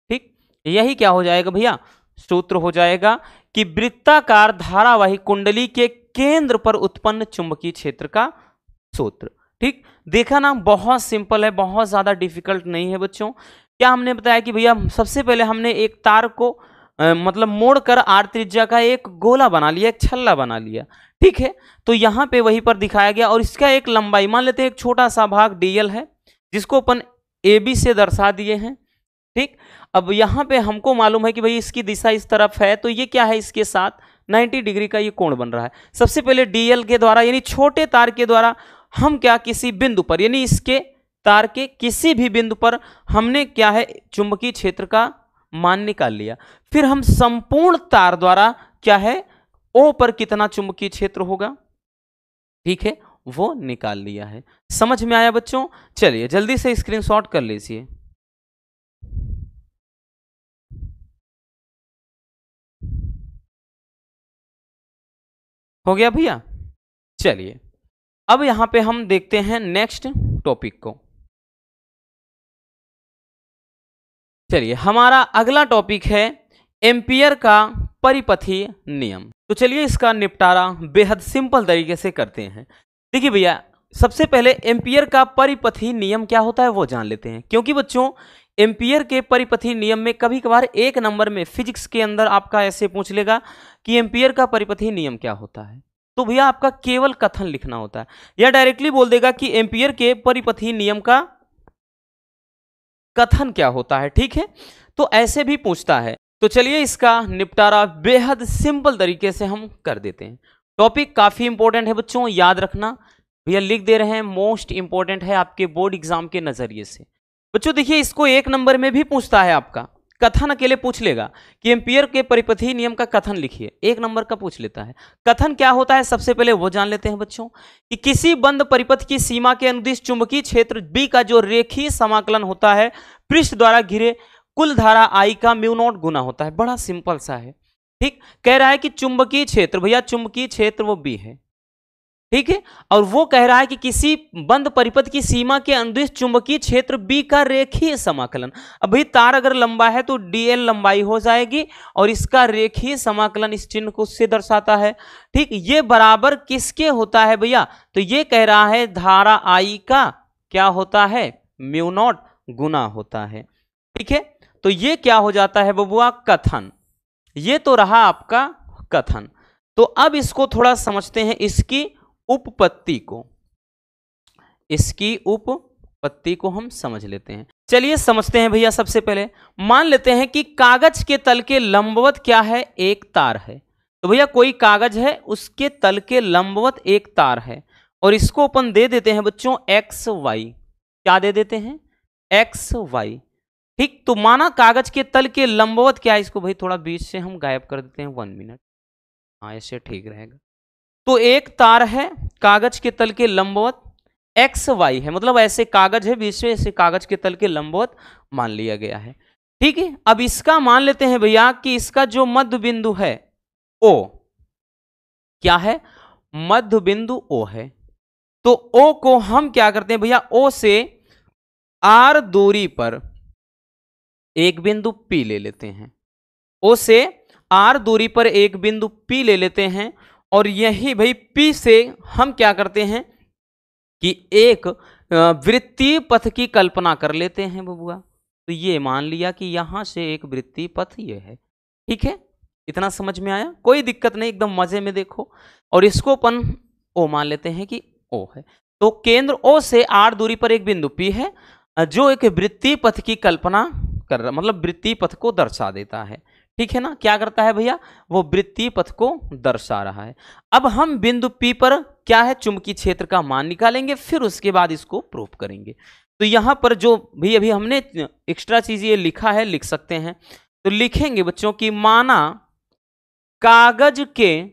Speaker 1: ठीक। यही क्या हो जाएगा भैया, सूत्र हो जाएगा कि वृत्ताकार धारावाही कुंडली के केंद्र पर उत्पन्न चुंबकीय क्षेत्र का सूत्र, ठीक। देखा ना, बहुत सिंपल है, बहुत ज्यादा डिफिकल्ट नहीं है बच्चों। क्या हमने बताया कि भैया सबसे पहले हमने एक तार को मतलब मोड़कर r त्रिज्या का एक गोला बना लिया, एक छल्ला बना लिया, ठीक है। तो यहां पे वहीं पर दिखाया गया और इसका एक लंबाई मान लेते हैं, एक छोटा सा भाग dl है जिसको अपन AB से दर्शा दिए हैं, ठीक। अब यहां पे हमको मालूम है कि भाई इसकी दिशा इस तरफ है, तो ये क्या है, इसके साथ 90 डिग्री का ये कोण बन रहा है। सबसे पहले dl के द्वारा यानी छोटे तार के द्वारा हम क्या किसी बिंदु पर यानी इसके तार के किसी भी बिंदु पर हमने क्या है चुंबकीय क्षेत्र का मान निकाल लिया। फिर हम संपूर्ण तार द्वारा क्या है O पर कितना चुंबकीय क्षेत्र होगा, ठीक है, वो निकाल लिया है। समझ में आया बच्चों? चलिए जल्दी से स्क्रीनशॉट कर लीजिए। हो गया भैया? चलिए अब यहां पे हम देखते हैं नेक्स्ट टॉपिक को। चलिए हमारा अगला टॉपिक है एम्पियर का परिपथीय नियम। तो चलिए इसका निपटारा बेहद सिंपल तरीके से करते हैं। देखिए भैया सबसे पहले एम्पियर का परिपथीय नियम क्या होता है वो जान लेते हैं, क्योंकि बच्चों एम्पियर के परिपथीय नियम में कभी कभार एक नंबर में फिजिक्स के अंदर आपका ऐसे पूछ लेगा कि एम्पियर का परिपथीय नियम क्या होता है, तो भैया आपका केवल कथन लिखना होता है, या डायरेक्टली बोल देगा कि एम्पियर के परिपथीय नियम का कथन क्या होता है, ठीक है। तो ऐसे भी पूछता है। तो चलिए इसका निपटारा बेहद सिंपल तरीके से हम कर देते हैं। टॉपिक काफी इंपॉर्टेंट है बच्चों, याद रखना, भैया लिख दे रहे हैं मोस्ट इंपॉर्टेंट है आपके बोर्ड एग्जाम के नजरिए से। बच्चों देखिए इसको एक नंबर में भी पूछता है, आपका कथन अकेले पूछ लेगा कि एम्पियर के परिपथीय नियम का कथन लिखिए, एक नंबर का पूछ लेता है। कथन क्या होता है सबसे पहले वो जान लेते हैं बच्चों, कि किसी बंद परिपथ की सीमा के अनुदिश चुंबकीय क्षेत्र B का जो रेखीय समाकलन होता है पृष्ठ द्वारा घिरे कुल धारा I का म्यू नॉट गुना होता है। बड़ा सिंपल सा है, ठीक। कह रहा है कि चुंबकीय क्षेत्र, भैया चुंबकीय क्षेत्र वो B है, ठीक है, और वो कह रहा है कि किसी बंद परिपथ की सीमा के अनुदिश चुंबकीय क्षेत्र B का रेखीय समाकलन। अब भाई तार अगर लंबा है तो dl लंबाई हो जाएगी और इसका रेखीय समाकलन इस चिन्ह को उससे दर्शाता है, ठीक। ये बराबर किसके होता है भैया, तो ये कह रहा है धारा I का क्या होता है म्यू नॉट गुना होता है, ठीक है। तो ये क्या हो जाता है बबुआ कथन, ये तो रहा आपका कथन। तो अब इसको थोड़ा समझते हैं, इसकी उपपत्ति को, इसकी उपपत्ति को हम समझ लेते हैं। चलिए समझते हैं भैया। सबसे पहले मान लेते हैं कि कागज के तल के लंबवत क्या है, एक तार है। तो भैया कोई कागज है, उसके तल के लंबवत एक तार है, और इसको अपन दे देते हैं बच्चों एक्स वाई। क्या दे देते हैं, एक्स वाई। ठीक, तो माना कागज के तल के लंबवत क्या है, इसको भाई थोड़ा बीच से हम गायब कर देते हैं, 1 मिनट, हाँ ऐसे ठीक रहेगा। तो एक तार है, कागज के तल के लंबवत एक्स वाई है, मतलब ऐसे कागज है बीच में, ऐसे कागज के तल के लंबवत मान लिया गया है। ठीक है, अब इसका मान लेते हैं भैया कि इसका जो मध्य बिंदु है ओ, क्या है, मध्य बिंदु ओ है। तो ओ को हम क्या करते हैं भैया, ओ से आर दूरी पर एक बिंदु पी ले लेते हैं, ओ से आर दूरी पर एक बिंदु पी ले लेते हैं, और यही भाई पी से हम क्या करते हैं कि एक वृत्तीय पथ की कल्पना कर लेते हैं बबुआ। तो ये मान लिया कि यहां से एक वृत्तीय पथ ये है। ठीक है, इतना समझ में आया, कोई दिक्कत नहीं, एकदम मजे में देखो। और इसको अपन ओ मान लेते हैं कि ओ है। तो केंद्र ओ से आर दूरी पर एक बिंदु पी है, जो एक वृत्तीय पथ की कल्पना कर रहा, मतलब वृत्तीय पथ को दर्शा देता है। ठीक है ना, क्या करता है भैया, वो वृत्तीय पथ को दर्शा रहा है। अब हम बिंदु P पर क्या है, चुंबकीय क्षेत्र का मान निकालेंगे, फिर उसके बाद इसको प्रूव करेंगे। तो यहां पर जो भी अभी हमने एक्स्ट्रा चीज ये लिखा है, लिख सकते हैं। तो लिखेंगे बच्चों की माना कागज के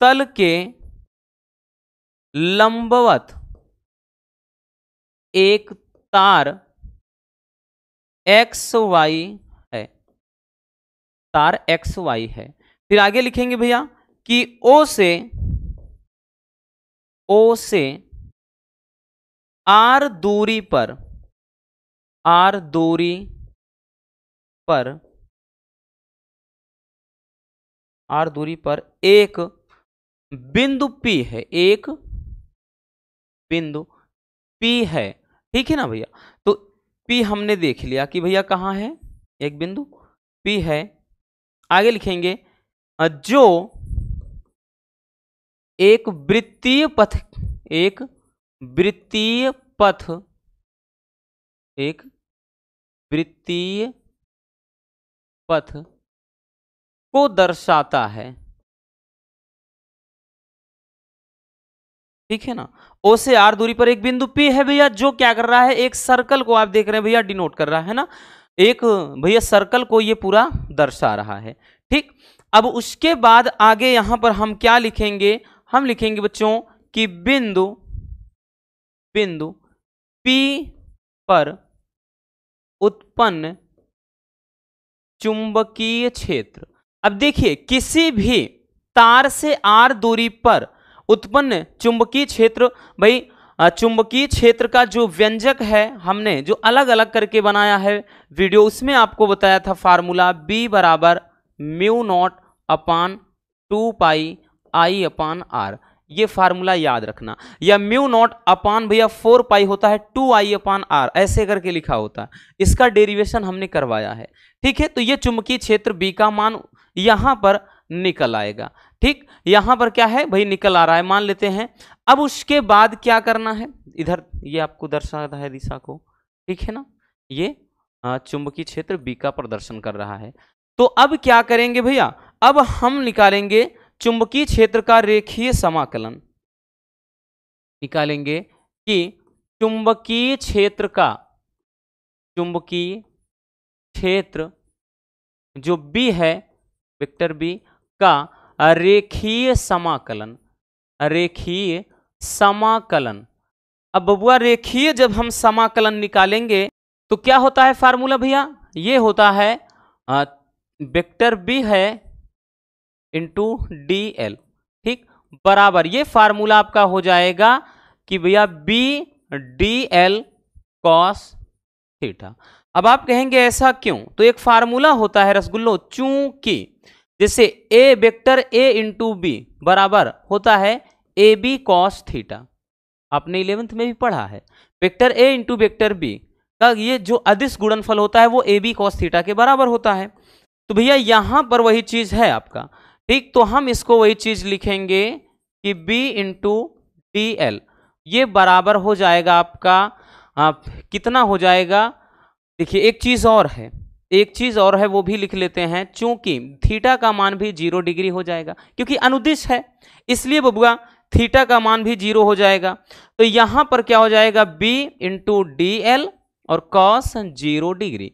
Speaker 1: तल के लंबवत एक तार एक्स वाई है, तार एक्स वाई है। फिर आगे लिखेंगे भैया कि ओ से आर दूरी पर एक बिंदु P है, एक बिंदु P है। ठीक है ना भैया, तो P हमने देख लिया कि भैया कहाँ है, एक बिंदु P है। आगे लिखेंगे जो एक वृत्तीय पथ को दर्शाता है। ठीक है ना, ओ से आर दूरी पर एक बिंदु P है भैया, जो क्या कर रहा है, एक सर्कल को आप देख रहे हैं भैया डिनोट कर रहा है ना, एक भैया सर्कल को ये पूरा दर्शा रहा है। ठीक, अब उसके बाद आगे यहां पर हम क्या लिखेंगे, हम लिखेंगे बच्चों कि बिंदु P पर उत्पन्न चुंबकीय क्षेत्र। अब देखिए किसी भी तार से आर दूरी पर उत्पन्न चुंबकीय क्षेत्र, भाई चुंबकीय क्षेत्र का जो व्यंजक है हमने जो अलग अलग करके बनाया है वीडियो, उसमें आपको बताया था फार्मूला B बराबर μ0/2πi/r। ये फार्मूला याद रखना, या μ0 भैया 4π होता है 2i/r, ऐसे करके लिखा होता है, इसका डेरिवेशन हमने करवाया है। ठीक है, तो ये चुंबकीय क्षेत्र B का मान यहां पर निकल आएगा। ठीक, यहां पर क्या है भाई, निकल आ रहा है, मान लेते हैं। अब उसके बाद क्या करना है, इधर ये आपको दर्शाता है दिशा को। ठीक है ना, ये चुंबकीय क्षेत्र B का प्रदर्शन कर रहा है। तो अब क्या करेंगे भैया, अब हम निकालेंगे चुंबकीय क्षेत्र का रेखीय समाकलन। निकालेंगे कि चुंबकीय क्षेत्र जो B है, वेक्टर B का रेखीय समाकलन। अब बबुआ रेखीय जब हम समाकलन निकालेंगे तो क्या होता है फार्मूला भैया, ये होता है वेक्टर B है इंटू DL। ठीक, बराबर ये फार्मूला आपका हो जाएगा कि भैया B DL cos थीटा। अब आप कहेंगे ऐसा क्यों, तो एक फार्मूला होता है रसगुल्लो, चूंकि जैसे A vector A into B बराबर होता है AB cos थीटा, आपने 11th में भी पढ़ा है। Vector A into vector B का ये जो अदिश गुणनफल होता है वो AB cos थीटा के बराबर होता है। तो भैया यहां पर वही चीज है आपका। ठीक, तो हम इसको वही चीज लिखेंगे कि B इंटू डी एल, ये बराबर हो जाएगा आपका कितना हो जाएगा। देखिए एक चीज और है, एक चीज और है, वो भी लिख लेते हैं। चूंकि थीटा का मान भी 0 डिग्री हो जाएगा, क्योंकि अनुदिश है, इसलिए बबुआ थीटा का मान भी 0 हो जाएगा। तो यहां पर क्या हो जाएगा, B इंटू डी एल और कॉस 0 डिग्री।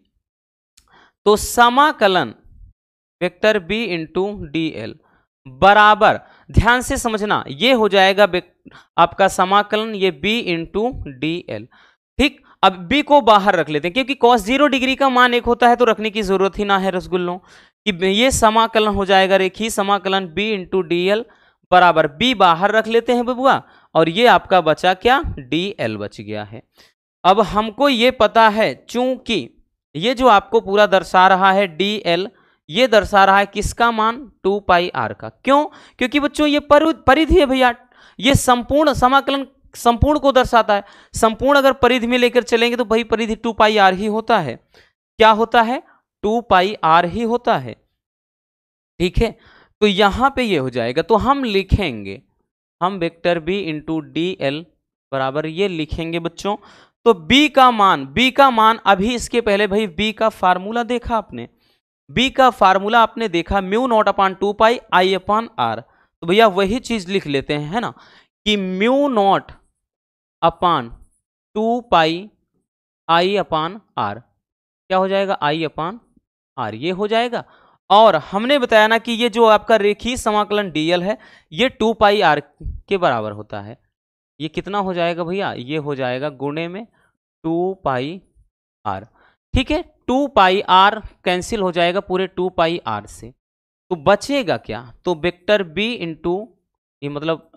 Speaker 1: तो समाकलन vector B into D L बराबर, ध्यान से समझना, ये हो जाएगा आपका समाकलन ये B इंटू डी एल। ठीक, अब B को बाहर रख लेते हैं, क्योंकि cos 0 डिग्री का मान एक होता है तो रखने की जरूरत ही ना है रसगुल्लों, कि ये समाकलन हो जाएगा रेखीय समाकलन B इंटू डी एल बराबर, B बाहर रख लेते हैं बबुआ, और ये आपका बचा क्या, डी एल बच गया है। अब हमको ये पता है, चूंकि ये जो आपको पूरा दर्शा रहा है डी एल, ये दर्शा रहा है किसका मान, 2 पाई आर का। क्यों, क्योंकि बच्चों ये परिधि है भैया, ये संपूर्ण समाकलन संपूर्ण को दर्शाता है। संपूर्ण अगर परिधि में लेकर चलेंगे तो भाई परिधि 2 पाई आर ही होता है। क्या होता है, 2 पाई आर ही होता है। ठीक है, तो यहां पे ये हो जाएगा, तो हम लिखेंगे, हम vector B into D L बराबर ये लिखेंगे बच्चों। तो B का मान अभी इसके पहले भाई B का फार्मूला देखा आपने, B का फार्मूला आपने देखा, mu naught upon 2 pi I upon r. तो भैया वही चीज लिख लेते हैं, है ना, कि mu naught upon 2 pi I upon r, क्या हो जाएगा, आई अपान आर, ये हो जाएगा। और हमने बताया ना कि ये जो आपका रेखीय समाकलन डीएल है ये 2 पाई आर के बराबर होता है। ये कितना हो जाएगा भैया, ये हो जाएगा गुणे में 2 पाई आर। ठीक है, 2 पाई आर कैंसिल हो जाएगा पूरे 2 पाई आर से, तो बचेगा क्या, तो वेक्टर B इंटू ये मतलब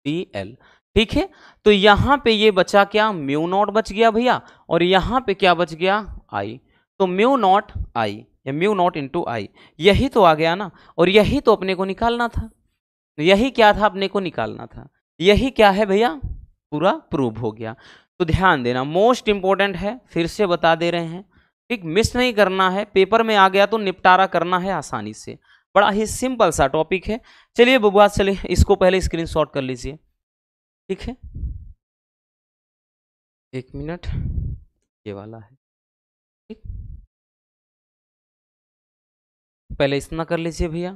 Speaker 1: डी एल। ठीक है, तो यहां पे ये बचा क्या, म्यू नॉट बच गया भैया, और यहां पे क्या बच गया, आई। तो म्यू नॉट आई या म्यू नॉट इंटू आई, यही तो आ गया ना, और यही तो अपने को निकालना था, यही क्या था, अपने को निकालना था, यही क्या है भैया, पूरा प्रूव हो गया। तो ध्यान देना, मोस्ट इंपॉर्टेंट है, फिर से बता दे रहे हैं, ठीक, मिस नहीं करना है, पेपर में आ गया तो निपटारा करना है आसानी से, बड़ा ही सिंपल सा टॉपिक है। चलिए बबुआ, चलिए इसको पहले स्क्रीनशॉट कर लीजिए। ठीक है, 1 मिनट, ये वाला है, ठीक, पहले इतना कर लीजिए भैया।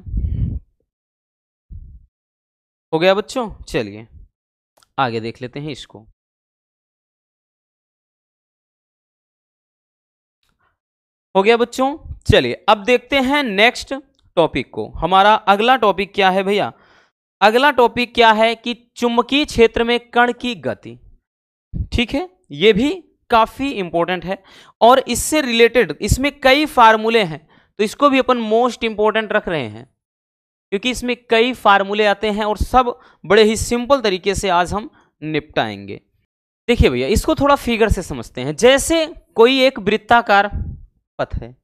Speaker 1: हो गया बच्चों, चलिए आगे देख लेते हैं इसको। हो गया बच्चों, चलिए अब देखते हैं नेक्स्ट टॉपिक को। हमारा अगला टॉपिक क्या है भैया, अगला टॉपिक क्या है कि चुंबकीय क्षेत्र में कण की गति। ठीक है, ये भी काफी इंपॉर्टेंट है, और इससे रिलेटेड इसमें कई फार्मूले हैं, तो इसको भी अपन मोस्ट इंपॉर्टेंट रख रहे हैं, क्योंकि इसमें कई फार्मूले आते हैं और सब बड़े ही सिंपल तरीके से आज हम निपटाएंगे। देखिए भैया, इसको थोड़ा फिगर से समझते हैं। जैसे कोई एक वृत्ताकार पथ है,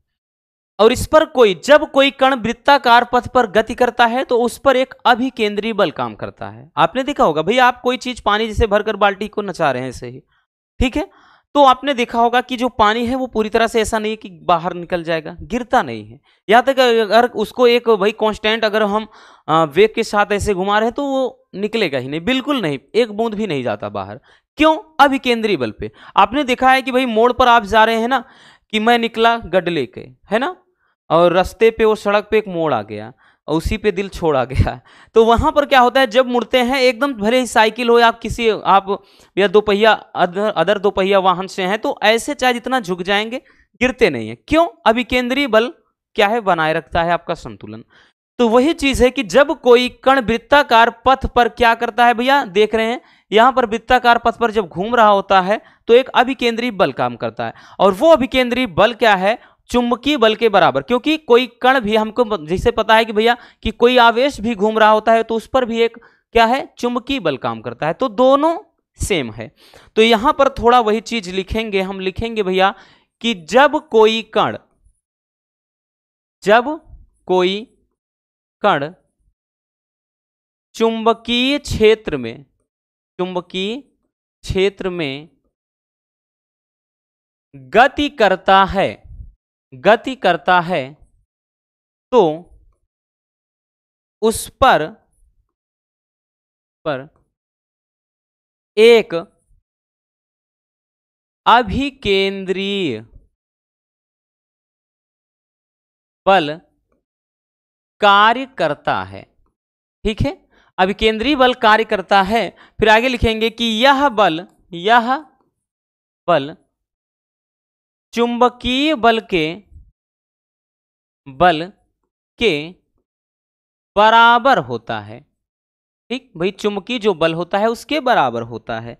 Speaker 1: और इस पर जब कोई कण वृत्ताकार पथ पर गति करता है तो उस पर एक अभिकेंद्री बल काम करता है। आपने देखा होगा भैया, आप कोई चीज पानी जैसे भरकर बाल्टी को नचा रहे हैं ऐसे ही, ठीक है, तो आपने देखा होगा कि जो पानी है वो पूरी तरह से ऐसा नहीं है कि बाहर निकल जाएगा, गिरता नहीं है। यहाँ तक अगर उसको एक भाई कांस्टेंट अगर हम वेग के साथ ऐसे घुमा रहे हैं तो वो निकलेगा ही नहीं, बिल्कुल नहीं, एक बूंद भी नहीं जाता बाहर। क्यों, अभिकेंद्री बल पे। आपने देखा है कि भाई मोड़ पर आप जा रहे हैं ना, कि मैं निकला गडले के, है ना, और रास्ते पे वो सड़क पे एक मोड़ आ गया और उसी पे दिल छोड़ा गया, तो वहां पर क्या होता है, जब मुड़ते हैं एकदम, भले ही साइकिल हो या आप या दोपहिया अदर दोपहिया वाहन से हैं, तो ऐसे चाहे जितना झुक जाएंगे गिरते नहीं है। क्यों, अभिकेंद्री बल क्या है, बनाए रखता है आपका संतुलन। तो वही चीज है कि जब कोई कण वृत्ताकार पथ पर क्या करता है भैया, देख रहे हैं यहां पर वृत्ताकार पथ पर जब घूम रहा होता है तो एक अभिकेंद्री बल काम करता है, और वो अभिकेंद्री बल क्या है, चुंबकीय बल के बराबर। क्योंकि कोई कण भी हमको जैसे पता है कि भैया कि कोई आवेश भी घूम रहा होता है तो उस पर भी एक क्या है, चुंबकीय बल काम करता है, तो दोनों सेम है। तो यहां पर थोड़ा वही चीज लिखेंगे, हम लिखेंगे भैया कि जब कोई कण चुंबकीय क्षेत्र में गति करता है तो उस पर एक अभिकेंद्रीय बल कार्य करता है। ठीक है, अभिकेंद्रीय बल कार्य करता है। फिर आगे लिखेंगे कि यह बल चुंबकीय बल के बराबर होता है। ठीक भाई, चुंबकीय जो बल होता है उसके बराबर होता है।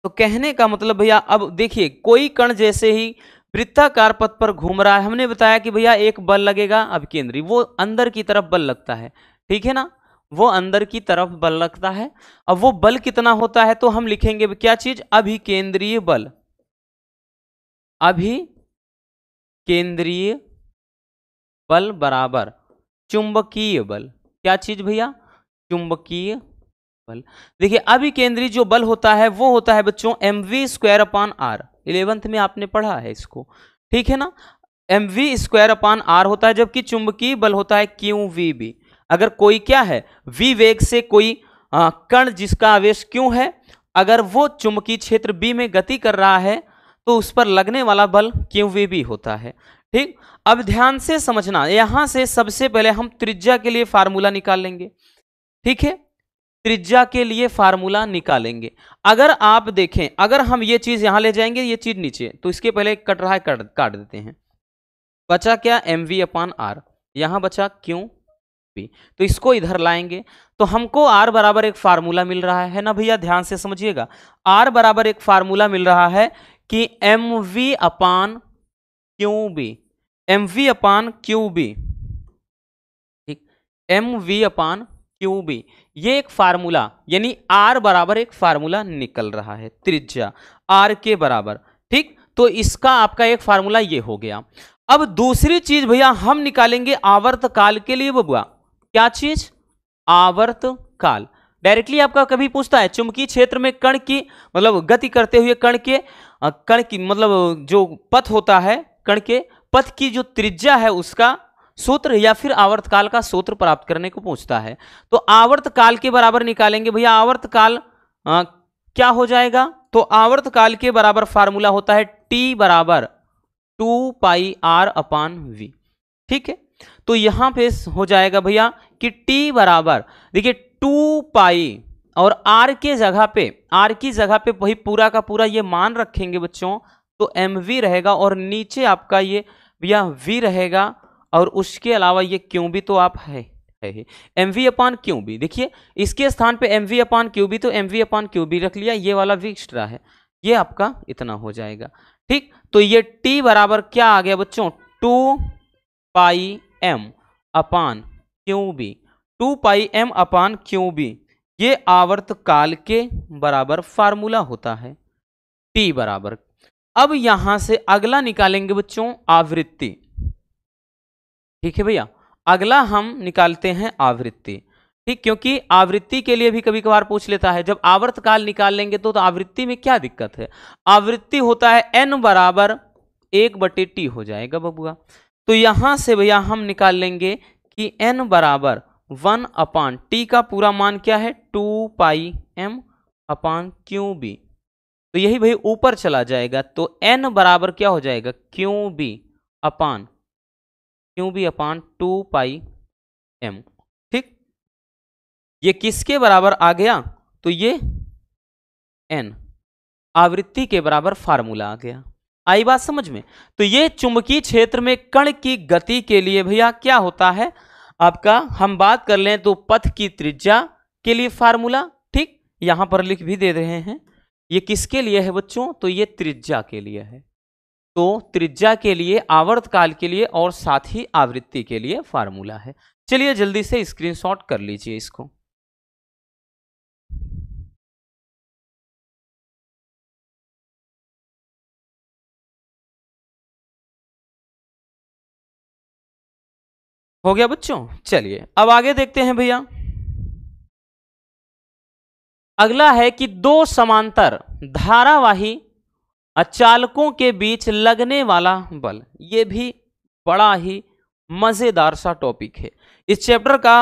Speaker 1: तो कहने का मतलब भैया, अब देखिए कोई कण जैसे ही वृत्ताकार पथ पर घूम रहा है, हमने बताया कि भैया एक बल लगेगा अभिकेंद्री, वो अंदर की तरफ बल लगता है। ठीक है ना, वो अंदर की तरफ बल लगता है। अब वो बल कितना होता है तो हम लिखेंगे क्या चीज, अभिकेंद्रीय बल। अभिकेंद्रीय बल बराबर चुंबकीय बल। क्या चीज भैया, चुंबकीय बल। देखिए अभिकेंद्री जो बल होता है वो होता है बच्चों mv²/r। 11th में आपने पढ़ा है इसको। ठीक है ना, mv²/r होता है, जबकि चुंबकीय बल होता है qvb। अगर कोई क्या है, v वेग से कोई कण जिसका आवेश q है, अगर वो चुंबकीय क्षेत्र b में गति कर रहा है तो उस पर लगने वाला बल qvb होता है। ठीक, अब ध्यान से समझना, यहां से सबसे पहले हम त्रिज्या के लिए फार्मूला निकाल लेंगे। ठीक है, त्रिज्या के लिए फार्मूला निकालेंगे। अगर आप देखें, अगर हम ये चीज यहां ले जाएंगे, ये चीज नीचे, तो इसके पहले कट रहा है, काट देते हैं। बचा क्या, mv/r, यहां बचा qb, तो इसको इधर लाएंगे तो हमको r बराबर एक फार्मूला मिल रहा है ना भैया, ध्यान से समझिएगा। r बराबर एक फार्मूला मिल रहा है कि mv/qb, mv/qb। ठीक, mv/qb, ये एक फार्मूला, यानी r बराबर एक फार्मूला निकल रहा है, त्रिज्या r के बराबर। ठीक, तो इसका आपका एक फार्मूला ये हो गया। अब दूसरी चीज भैया हम निकालेंगे आवर्त काल के लिए बबुआ। क्या चीज, आवर्त काल। डायरेक्टली आपका कभी पूछता है चुंबकीय क्षेत्र में कण की, मतलब गति करते हुए कण की मतलब जो पथ होता है, कण के पथ की जो त्रिज्या है उसका सूत्र, या फिर आवर्तकाल का सूत्र प्राप्त करने को पूछता है। तो आवर्तकाल के बराबर निकालेंगे भैया। आवर्तकाल क्या हो जाएगा, तो आवर्तकाल के बराबर फार्मूला होता है T बराबर 2πr/v। ठीक है, तो यहां पे हो जाएगा भैया कि T बराबर, देखिए 2π और r के जगह पे, r की जगह पे वही पूरा का पूरा ये मान रखेंगे बच्चों, तो mv रहेगा और नीचे आपका ये भैया v रहेगा, और उसके अलावा ये qb तो आप है mv/qb। देखिए इसके स्थान पे mv/qb, तो mv/qb रख लिया, ये वाला v एक्स्ट्रा है, ये आपका इतना हो जाएगा। ठीक, तो ये t बराबर क्या आ गया बच्चों, 2πm/qb, 2πm/qb, ये आवर्तकाल के बराबर फार्मूला होता है, t बराबर। अब यहां से अगला निकालेंगे बच्चों आवृत्ति। ठीक है भैया, अगला हम निकालते हैं आवृत्ति। ठीक, क्योंकि आवृत्ति के लिए भी कभी कभार पूछ लेता है, जब आवर्तकाल निकाल लेंगे तो आवृत्ति में क्या दिक्कत है। आवृत्ति होता है n बराबर 1/t हो जाएगा बबुआ। तो यहां से भैया हम निकाल लेंगे कि n बराबर 1/t का पूरा मान क्या है, 2πm/qb। तो यही भाई ऊपर चला जाएगा, तो n बराबर क्या हो जाएगा, qb/2πm। ठीक, ये किसके बराबर आ गया, तो ये n आवृत्ति के बराबर फार्मूला आ गया। आई बात समझ में। तो ये चुंबकीय क्षेत्र में कण की गति के लिए भैया क्या होता है आपका, हम बात कर लें तो पथ की त्रिज्या के लिए फार्मूला। ठीक, यहां पर लिख भी दे रहे हैं, ये किसके लिए है बच्चों, तो ये त्रिज्या के लिए है। तो त्रिज्या के लिए, आवर्तकाल के लिए और साथ ही आवृत्ति के लिए फार्मूला है। चलिए जल्दी से स्क्रीनशॉट कर लीजिए इसको। हो गया बच्चों, चलिए अब आगे देखते हैं भैया। अगला है कि दो समांतर धारावाही चालकों के बीच लगने वाला बल। ये भी बड़ा ही मजेदार सा टॉपिक है। इस चैप्टर का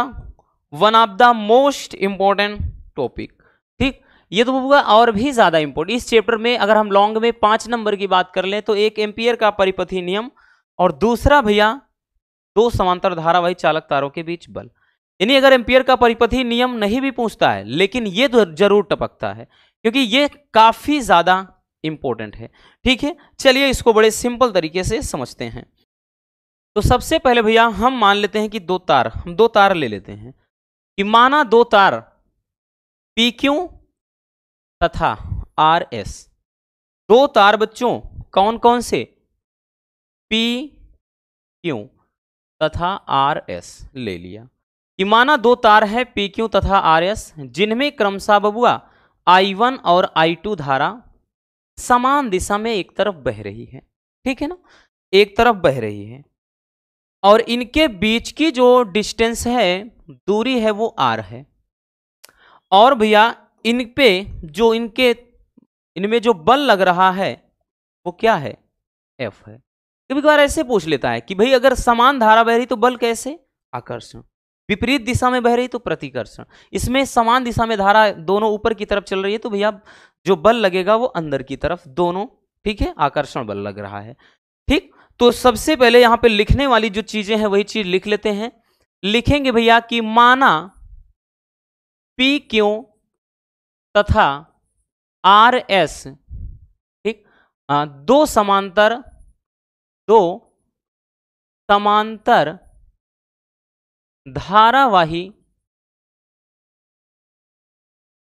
Speaker 1: one of the most important topic. ठीक, ये तो होगा और भी ज्यादा इंपॉर्टेंट। इस चैप्टर में अगर हम लॉन्ग में 5 नंबर की बात कर लें तो 1 एम्पियर का परिपथी नियम और दूसरा भैया 2 समांतर धारावाही चालक तारों के बीच बल। यानी अगर एम्पियर का परिपथी नियम नहीं भी पूछता है लेकिन ये तो जरूर टपकता है क्योंकि ये काफी ज्यादा इंपॉर्टेंट है। ठीक है, चलिए इसको बड़े सिंपल तरीके से समझते हैं। तो सबसे पहले भैया हम मान लेते हैं कि हम दो तार ले लेते हैं कि माना 2 तार PQ तथा RS, 2 तार बच्चों कौन कौन से, PQ तथा RS ले लिया कि माना 2 तार है PQ तथा RS जिनमें क्रमशः बबुआ I1 और I2 धारा समान दिशा में एक तरफ बह रही है। ठीक है ना, एक तरफ बह रही है और इनके बीच की जो डिस्टेंस है, दूरी है, वो R है। और भैया इन पे जो इनमें जो बल लग रहा है वो क्या है, F है। कभी कभार ऐसे पूछ लेता है कि भाई अगर समान धारा बह रही तो बल कैसे, आकर्षण, विपरीत दिशा में बह रही तो प्रतिकर्षण। इसमें समान दिशा में धारा दोनों ऊपर की तरफ चल रही है तो भैया जो बल लगेगा वो अंदर की तरफ दोनों। ठीक है, आकर्षण बल लग रहा है। ठीक, तो सबसे पहले यहां पे लिखने वाली जो चीजें हैं वही चीज लिख लेते हैं। लिखेंगे भैया कि माना PQ तथा RS, ठीक, दो समांतर धारावाही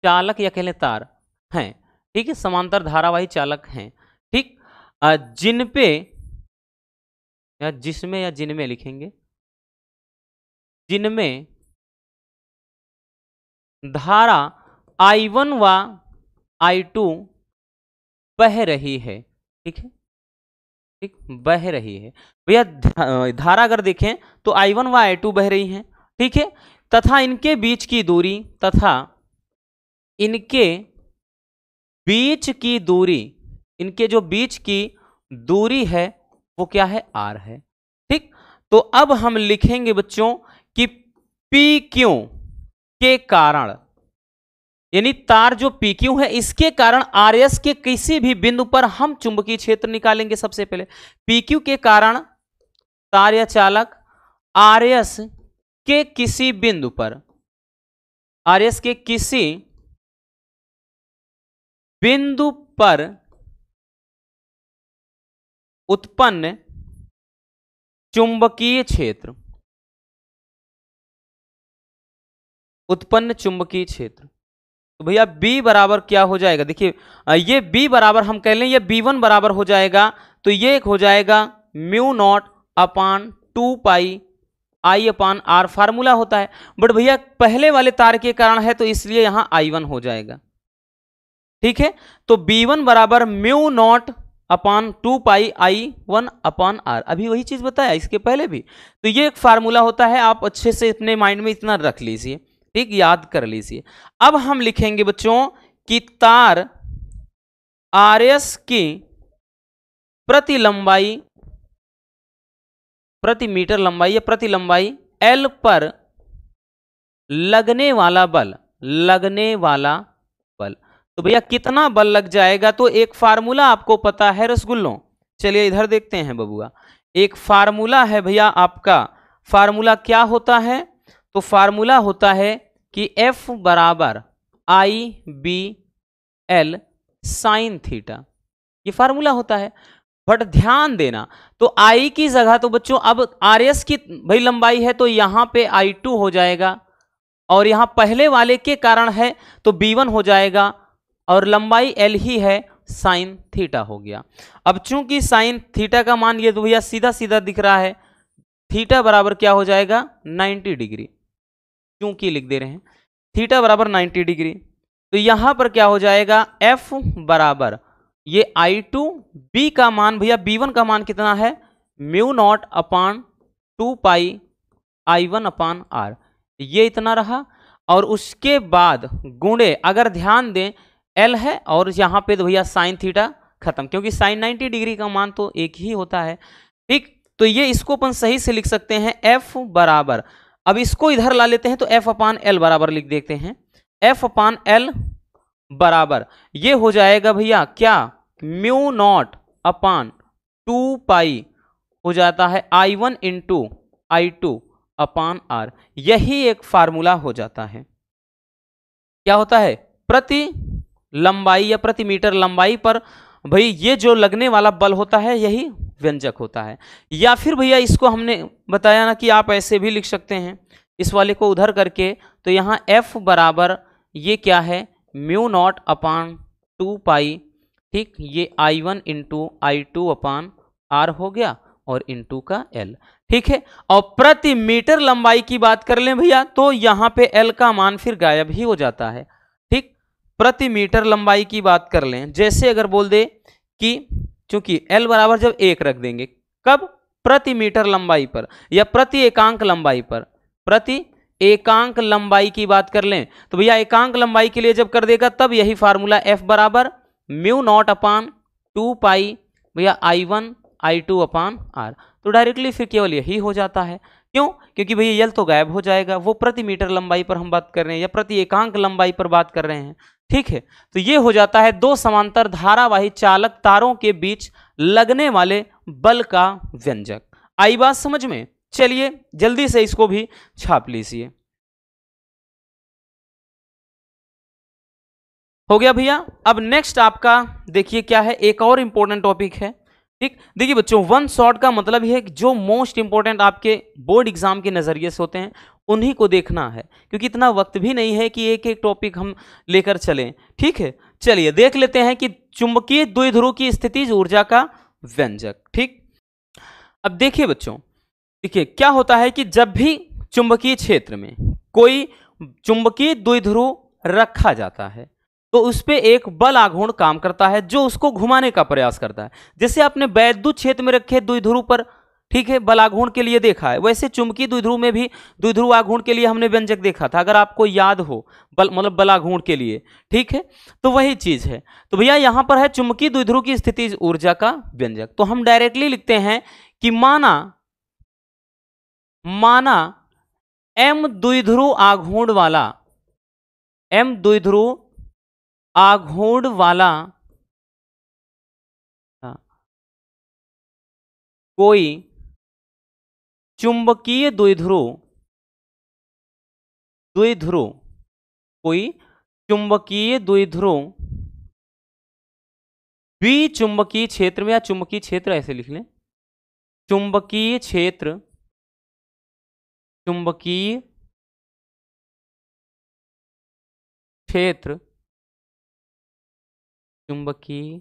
Speaker 1: चालक या कह लें तार हैं। ठीक है, समांतर धारावाही चालक हैं। ठीक, जिन पे या जिसमें या जिनमें लिखेंगे, जिनमें धारा I1 व I2 बह रही है। ठीक है, ठीक, बह रही है भैया। धारा अगर देखें तो I1 व I2 बह रही हैं। ठीक है, तथा इनके बीच की दूरी इनके जो बीच की दूरी है वो क्या है, R है। ठीक, तो अब हम लिखेंगे बच्चों कि PQ के कारण, यानी तार जो PQ है इसके कारण RS के किसी भी बिंदु पर हम चुंबकीय क्षेत्र निकालेंगे। सबसे पहले PQ के कारण तार या चालक RS के किसी बिंदु पर, RS के किसी बिंदु पर उत्पन्न चुंबकीय क्षेत्र, तो भैया B बराबर क्या हो जाएगा, देखिए ये B बराबर हम कह लें ये B1 बराबर हो जाएगा तो ये एक हो जाएगा mu naught upon 2 pi I upon R, formula होता है। बट भैया पहले वाले तार के कारण है तो इसलिए यहां I1 हो जाएगा। ठीक है, तो B1 बराबर म्यू नॉट अपान 2 पाई I1 अपान R, अभी वही चीज बताया इसके पहले भी। तो ये एक फार्मूला होता है, आप अच्छे से अपने माइंड में इतना रख लीजिए। ठीक, याद कर लीजिए। अब हम लिखेंगे बच्चों कि तार RS की प्रति मीटर लंबाई या प्रति लंबाई L पर लगने वाला बल, तो भैया कितना बल लग जाएगा, तो एक फार्मूला आपको पता है रसगुल्लों। चलिए इधर देखते हैं बबुआ, एक फार्मूला है भैया आपका। फार्मूला क्या होता है, तो फार्मूला होता है कि F बराबर IBL साइन थीटा, ये फार्मूला होता है। बट ध्यान देना, तो I की जगह तो बच्चों अब RS की भाई लंबाई है तो यहां पे I2 हो जाएगा और यहां पहले वाले के कारण है तो B1 हो जाएगा और लंबाई L ही है, साइन थीटा हो गया। अब चूंकि साइन थीटा का मान ये तो भैया सीधा सीधा दिख रहा है, थीटा बराबर क्या हो जाएगा 90 डिग्री, क्योंकि लिख दे रहे हैं थीटा बराबर 90 डिग्री। तो यहां पर क्या हो जाएगा F बराबर ये I2, B का मान भैया B1 का मान कितना है म्यू नॉट अपान 2 पाई I1 अपान R, ये इतना रहा। और उसके बाद गुणे, अगर ध्यान दें L है और यहां पे तो भैया साइन थीटा खत्म, क्योंकि साइन 90 डिग्री का मान तो एक ही होता है। ठीक, तो ये इसको अपन सही से लिख सकते हैं F बराबर अब इसको इधर ला लेते हैं तो F अपान एल बराबर लिख देते हैं। F अपान एल बराबर ये हो जाएगा भैया क्या, म्यू नॉट अपान 2 पाई हो जाता है I1 into I2 upon R. यही एक फार्मूला हो जाता है। क्या होता है, प्रति लंबाई या प्रति मीटर लंबाई पर भाई ये जो लगने वाला बल होता है यही व्यंजक होता है। या फिर भैया इसको हमने बताया ना कि आप ऐसे भी लिख सकते हैं, इस वाले को उधर करके, तो यहाँ F बराबर ये क्या है, म्यू नॉट अपान 2 पाई, ठीक, ये I1 into I2 upon R हो गया और इंटू का L, ठीक है। और प्रति मीटर लंबाई की बात कर लें भैया तो यहाँ पे L का मान फिर गायब ही हो जाता है, ठीक। प्रति मीटर लंबाई की बात कर लें, जैसे अगर बोल दे कि चूंकि L बराबर जब 1 रख देंगे, कब, प्रति मीटर लंबाई पर या प्रति एकांक लंबाई पर, प्रति एकांक लंबाई की बात कर लें तो भैया एकांक लंबाई के लिए जब कर देगा तब यही फार्मूला F बराबर म्यू नॉट अपान 2 पाई भैया I1 I2 अपान आर। तो डायरेक्टली फिर केवल यही हो जाता है। क्यों, क्योंकि भैया यल तो गायब हो जाएगा, वो प्रति मीटर लंबाई पर हम बात कर रहे हैं या प्रति एकांक लंबाई पर बात कर रहे हैं, ठीक है। तो ये हो जाता है दो समांतर धारावाही चालक तारों के बीच लगने वाले बल का व्यंजक। आई बात समझ में? चलिए जल्दी से इसको भी छाप लीजिए। हो गया भैया। अब नेक्स्ट आपका देखिए क्या है, एक और इंपॉर्टेंट टॉपिक है, ठीक। देखिए बच्चों, वन शॉट का मतलब यह है कि जो मोस्ट इंपॉर्टेंट आपके बोर्ड एग्जाम के नजरिए से होते हैं उन्हीं को देखना है, क्योंकि इतना वक्त भी नहीं है कि एक एक टॉपिक हम लेकर चलें, ठीक है। चलिए देख लेते हैं कि चुंबकीय द्विध्रुव की स्थितिज ऊर्जा का व्यंजक, ठीक। अब देखिए बच्चों, देखिए क्या होता है कि जब भी चुंबकीय क्षेत्र में कोई चुंबकीय द्विध्रुव रखा जाता है तो उस पे एक बल आघूर्ण काम करता है जो उसको घुमाने का प्रयास करता है। जैसे आपने वैद्युत क्षेत्र में रखे द्विध्रुव पर, ठीक है, बल आघूर्ण के लिए देखा है, वैसे चुंबकीय द्विध्रुव में भी द्विध्रुव आघूर्ण के लिए हमने व्यंजक देखा था, अगर आपको याद हो, बल मतलब बल आघूर्ण के लिए, ठीक है। तो वही चीज है। तो भैया यहां पर है चुंबकीय द्विध्रुव की स्थितिज ऊर्जा का व्यंजक। तो हम डायरेक्टली लिखते हैं कि माना m द्विध्रुव आघूर्ण वाला, m द्विध्रुव आघूर्ण वाला कोई चुंबकीय द्विध्रुव कोई चुंबकीय द्विध्रुव द्वि चुंबकीय क्षेत्र में, या चुंबकीय क्षेत्र ऐसे लिख लें, चुंबकीय क्षेत्र, चुंबकीय क्षेत्र, चुंबकीय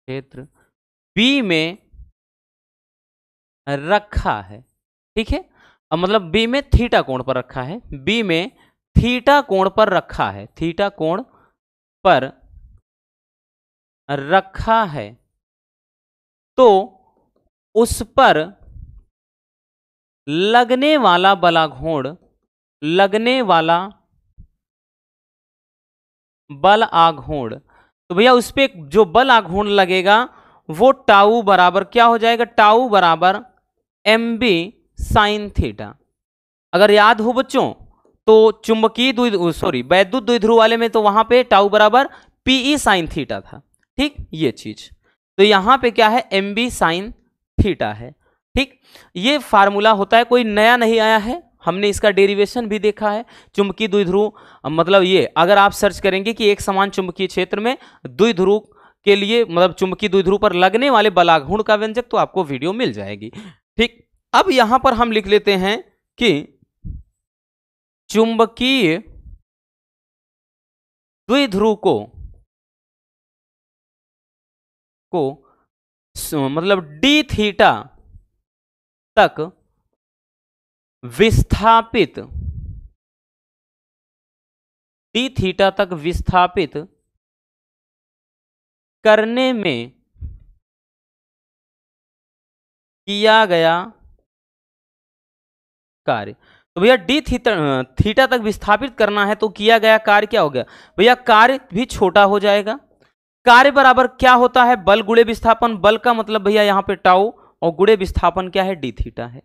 Speaker 1: क्षेत्र बी में रखा है, ठीक है। अब मतलब बी में थीटा कोण पर रखा है, बी में थीटा कोण पर रखा है, थीटा कोण पर रखा है, तो उस पर लगने वाला बलाघूर्ण, लगने वाला बल आघूर्ण, तो भैया उस पे जो बल आघूर्ण लगेगा वो टाउ बराबर क्या हो जाएगा, टाउ बराबर एम बी साइन थीटा। अगर याद हो बच्चों तो चुंबकीय वैद्युत द्विध्रुव वाले में तो वहां पे टाउ बराबर पीई साइन थीटा था, ठीक, ये चीज। तो यहां पे क्या है, एम बी साइन थीटा है, ठीक। ये फार्मूला होता है, कोई नया नहीं आया है, हमने इसका डेरिवेशन भी देखा है। चुंबकीय द्विध्रुव मतलब ये, अगर आप सर्च करेंगे कि एक समान चुंबकीय क्षेत्र में द्विध्रुव के लिए मतलब चुंबकीय द्विध्रुव पर लगने वाले बलाघूर्ण का व्यंजक, तो आपको वीडियो मिल जाएगी, ठीक। अब यहां पर हम लिख लेते हैं कि चुंबकीय द्विध्रुव को मतलब डी थीटा तक विस्थापित, डी थीटा तक विस्थापित करने में किया गया कार्य। तो भैया डी थीटा तक विस्थापित करना है तो किया गया कार्य क्या हो गया, भैया कार्य भी छोटा हो जाएगा। कार्य बराबर क्या होता है, बल गुणे विस्थापन। बल का मतलब भैया यहाँ पे टाउ और गुणे विस्थापन क्या है, डी थीटा है,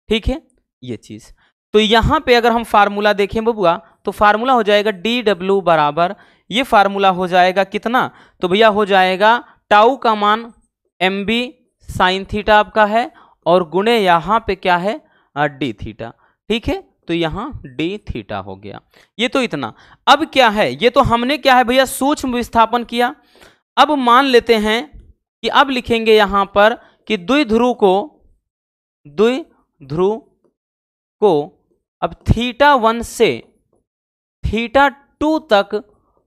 Speaker 1: ठीक है। ये चीज। तो यहां पे अगर हम फार्मूला देखें बबुआ, तो फार्मूला हो जाएगा डी डब्ल्यू बराबर, ये फार्मूला हो जाएगा कितना, तो भैया हो जाएगा टाउ का मान एम बी साइन थीटा आपका है, और गुणे यहां पे क्या है डी थीटा। ठीक है, तो यहां डी थीटा हो गया। ये तो इतना। अब क्या है, ये तो हमने क्या है भैया सूक्ष्म विस्थापन किया। अब मान लेते हैं कि अब लिखेंगे यहां पर कि द्विध्रुव को अब थीटा 1 से थीटा 2 तक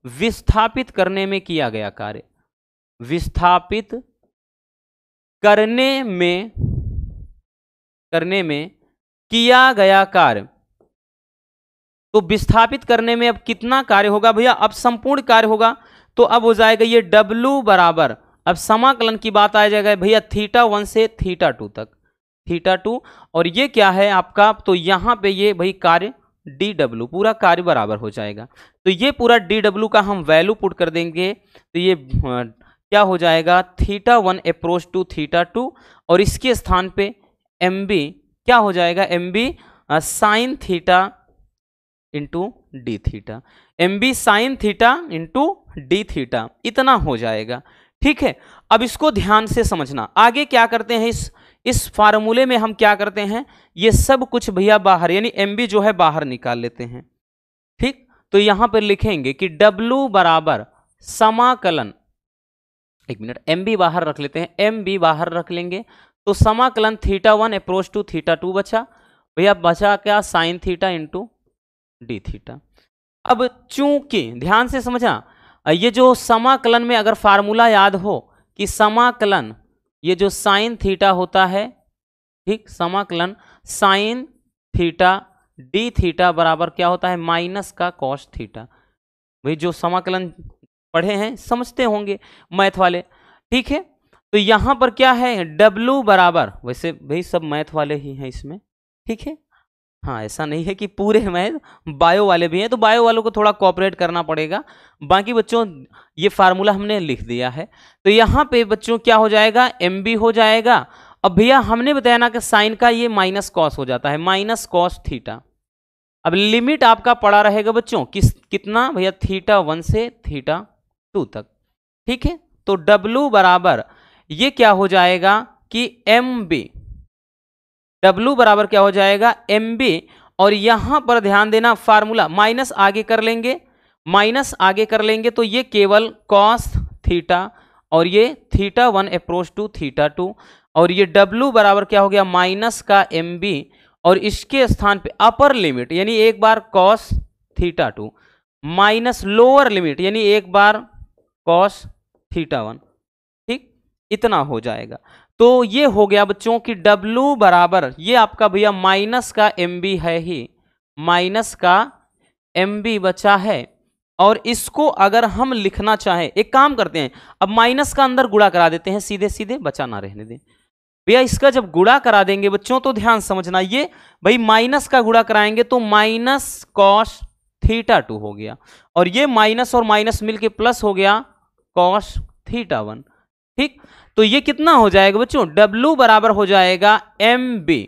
Speaker 1: विस्थापित करने में किया गया कार्य, विस्थापित करने में किया गया कार्य। तो विस्थापित करने में अब कितना कार्य होगा भैया, अब संपूर्ण कार्य होगा। तो अब हो जाएगा ये W बराबर, अब समाकलन की बात आ जाएगा भैया थीटा 1 से थीटा 2 तक, थीटा 2, और ये क्या है आपका, तो यहां पे ये भाई कार्य DW, पूरा कार्य बराबर हो जाएगा। तो ये पूरा DW का हम वैल्यू पुट कर देंगे, तो ये क्या हो जाएगा थीटा 1 अप्रोच टू थीटा 2, और इसके स्थान पे MB क्या हो जाएगा, MB sine theta into D theta, MB sine theta into D theta, इतना हो जाएगा। ठीक है, अब इसको ध्यान से समझना। आगे क्या करते हैं, इस फार्मूले में हम क्या करते हैं, ये सब कुछ भैया बाहर, यानी MB जो है बाहर निकाल लेते हैं। ठीक, तो यहां पर लिखेंगे कि W बराबर समाकलन, एक मिनट, MB बाहर रख लेते हैं, MB बाहर रख लेंगे, तो समाकलन थीटा 1 अप्रोच टू थीटा 2 बचा भैया, बचा क्या sine theta into D theta. अब चूंकि ध्यान से समझना, ये जो समाकलन में अगर फार्मूला याद हो कि समाकलन ये जो साइन थीटा होता है, ठीक, समाकलन साइन थीटा डी थीटा बराबर क्या होता है, माइनस का कॉस थीटा। भाई जो समाकलन पढ़े हैं समझते होंगे मैथ वाले। ठीक है, तो यहां पर क्या है W बराबर, वैसे भाई सब मैथ वाले ही हैं इसमें, ठीक है, हाँ ऐसा नहीं है कि पूरे मैथ, बायो वाले भी हैं, तो बायो वालों को थोड़ा कोऑपरेट करना पड़ेगा। बाकी बच्चों ये फार्मूला हमने लिख दिया है, तो यहाँ पे बच्चों क्या हो जाएगा, MB हो जाएगा। अब भैया हमने बताया ना कि साइन का ये माइनस कॉस हो जाता है, माइनस कॉस थीटा। अब लिमिट आपका पड़ा रहेगा बच्चों कितना भैया, थीटा 1 से थीटा 2 तक। ठीक है, तो W बराबर ये क्या हो जाएगा कि MB, W बराबर क्या हो जाएगा MB, और यहां पर ध्यान देना फार्मूला माइनस आगे कर लेंगे, माइनस आगे कर लेंगे, तो ये केवल कॉस थीटा, और ये थीटा 1 अप्रोच टू थीटा 2, और ये W बराबर क्या हो गया माइनस का MB, और इसके स्थान पे अपर लिमिट यानी एक बार cos theta 2 minus lower limit यानी एक बार कॉस थीटा 1। ठीक, इतना हो जाएगा। तो ये हो गया बच्चों की W बराबर, ये आपका भैया माइनस का MB है ही, माइनस का MB बचा है, और इसको अगर हम लिखना चाहें, एक काम करते हैं, अब माइनस का अंदर गुणा करा देते हैं सीधे सीधे, बचा ना रहने दें भैया। इसका जब गुणा करा देंगे बच्चों तो ध्यान समझना, ये भाई माइनस का गुणा कराएंगे तो माइनस कॉस थीटा 2 हो गया, और ये माइनस और माइनस मिलके प्लस हो गया कॉस थीटा 1। ठीक, तो ये कितना हो जाएगा बच्चों, W बराबर हो जाएगा MB,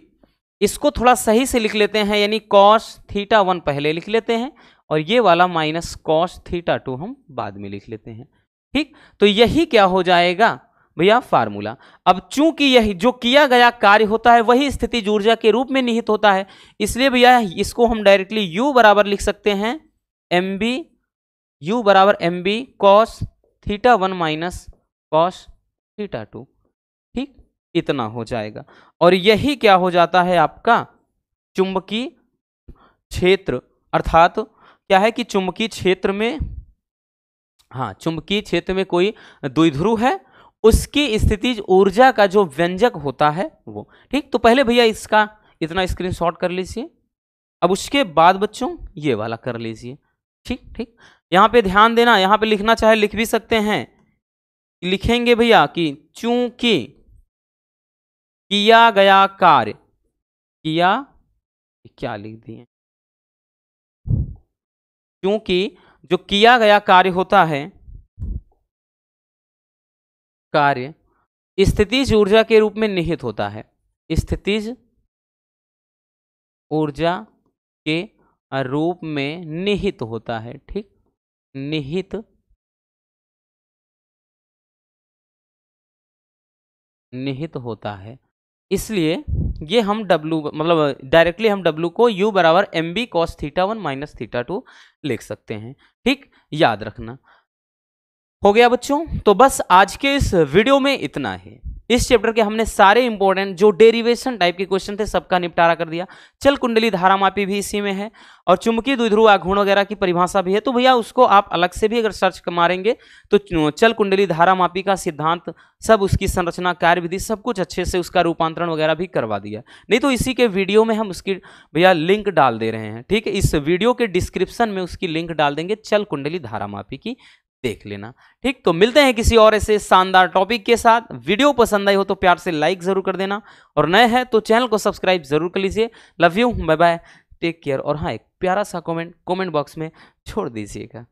Speaker 1: इसको थोड़ा सही से लिख लेते हैं, यानी कॉस थीटा 1 पहले लिख लेते हैं, और ये वाला माइनस कॉस थीटा 2 हम बाद में लिख लेते हैं। ठीक, तो यही क्या हो जाएगा भैया फार्मूला। अब चूंकि यही जो किया गया कार्य होता है वही स्थितिज ऊर्जा के रूप में निहित होता है, इसलिए भैया इसको हम डायरेक्टली U बराबर लिख सकते हैं MB, U बराबर MB cos theta 1 minus cos theta 2। ठीक, इतना हो जाएगा, और यही क्या हो जाता है आपका चुंबकीय क्षेत्र, अर्थात क्या है कि चुंबकीय क्षेत्र में, हाँ चुंबकीय क्षेत्र में कोई द्विध्रुव है, उसकी स्थितिज ऊर्जा का जो व्यंजक होता है वो। ठीक, तो पहले भैया इसका इतना स्क्रीनशॉट कर लीजिए, अब उसके बाद बच्चों ये वाला कर लीजिए। ठीक ठीक, यहाँ पे ध्यान देना, यहाँ पे लिखना चाहे लिख भी सकते हैं, लिखेंगे भैया कि चूंकि किया गया कार्य, क्या लिख दिए, क्योंकि जो किया गया कार्य होता है, कार्य स्थितिज ऊर्जा के रूप में निहित होता है, स्थितिज ऊर्जा के रूप में निहित होता है। ठीक, निहित होता है। इसलिए ये हम W मतलब डायरेक्टली हम W को U बराबर mb cos θ1 माइनस θ2 लिख सकते हैं। ठीक, याद रखना। हो गया बच्चों, तो बस आज के इस वीडियो में इतना ही। इस चैप्टर के हमने सारे इंपॉर्टेंट जो डेरिवेशन टाइप के क्वेश्चन थे सबका निपटारा कर दिया। चल कुंडली धारामापी भी इसी में है और चुंबकीय द्विध्रुव आघूर्ण वगैरह की परिभाषा भी है, तो भैया उसको आप अलग से भी अगर सर्च मारेंगे तो चल कुंडली धारामापी का सिद्धांत, सब उसकी संरचना, कार्यविधि, सब कुछ अच्छे से उसका रूपांतरण वगैरह भी करवा दिया। नहीं तो इसी के वीडियो में हम उसकी भैया लिंक डाल दे रहे हैं। ठीक है, इस वीडियो के डिस्क्रिप्शन में उसकी लिंक डाल देंगे, चल कुंडली धारामापी की, देख लेना। ठीक, तो मिलते हैं किसी और ऐसे शानदार टॉपिक के साथ। वीडियो पसंद आई हो तो प्यार से लाइक जरूर कर देना और नए हैं तो चैनल को सब्सक्राइब जरूर कर लीजिए। Love you, bye bye, take care. और हाँ, एक प्यारा सा कमेंट बॉक्स में छोड़ दीजिएगा।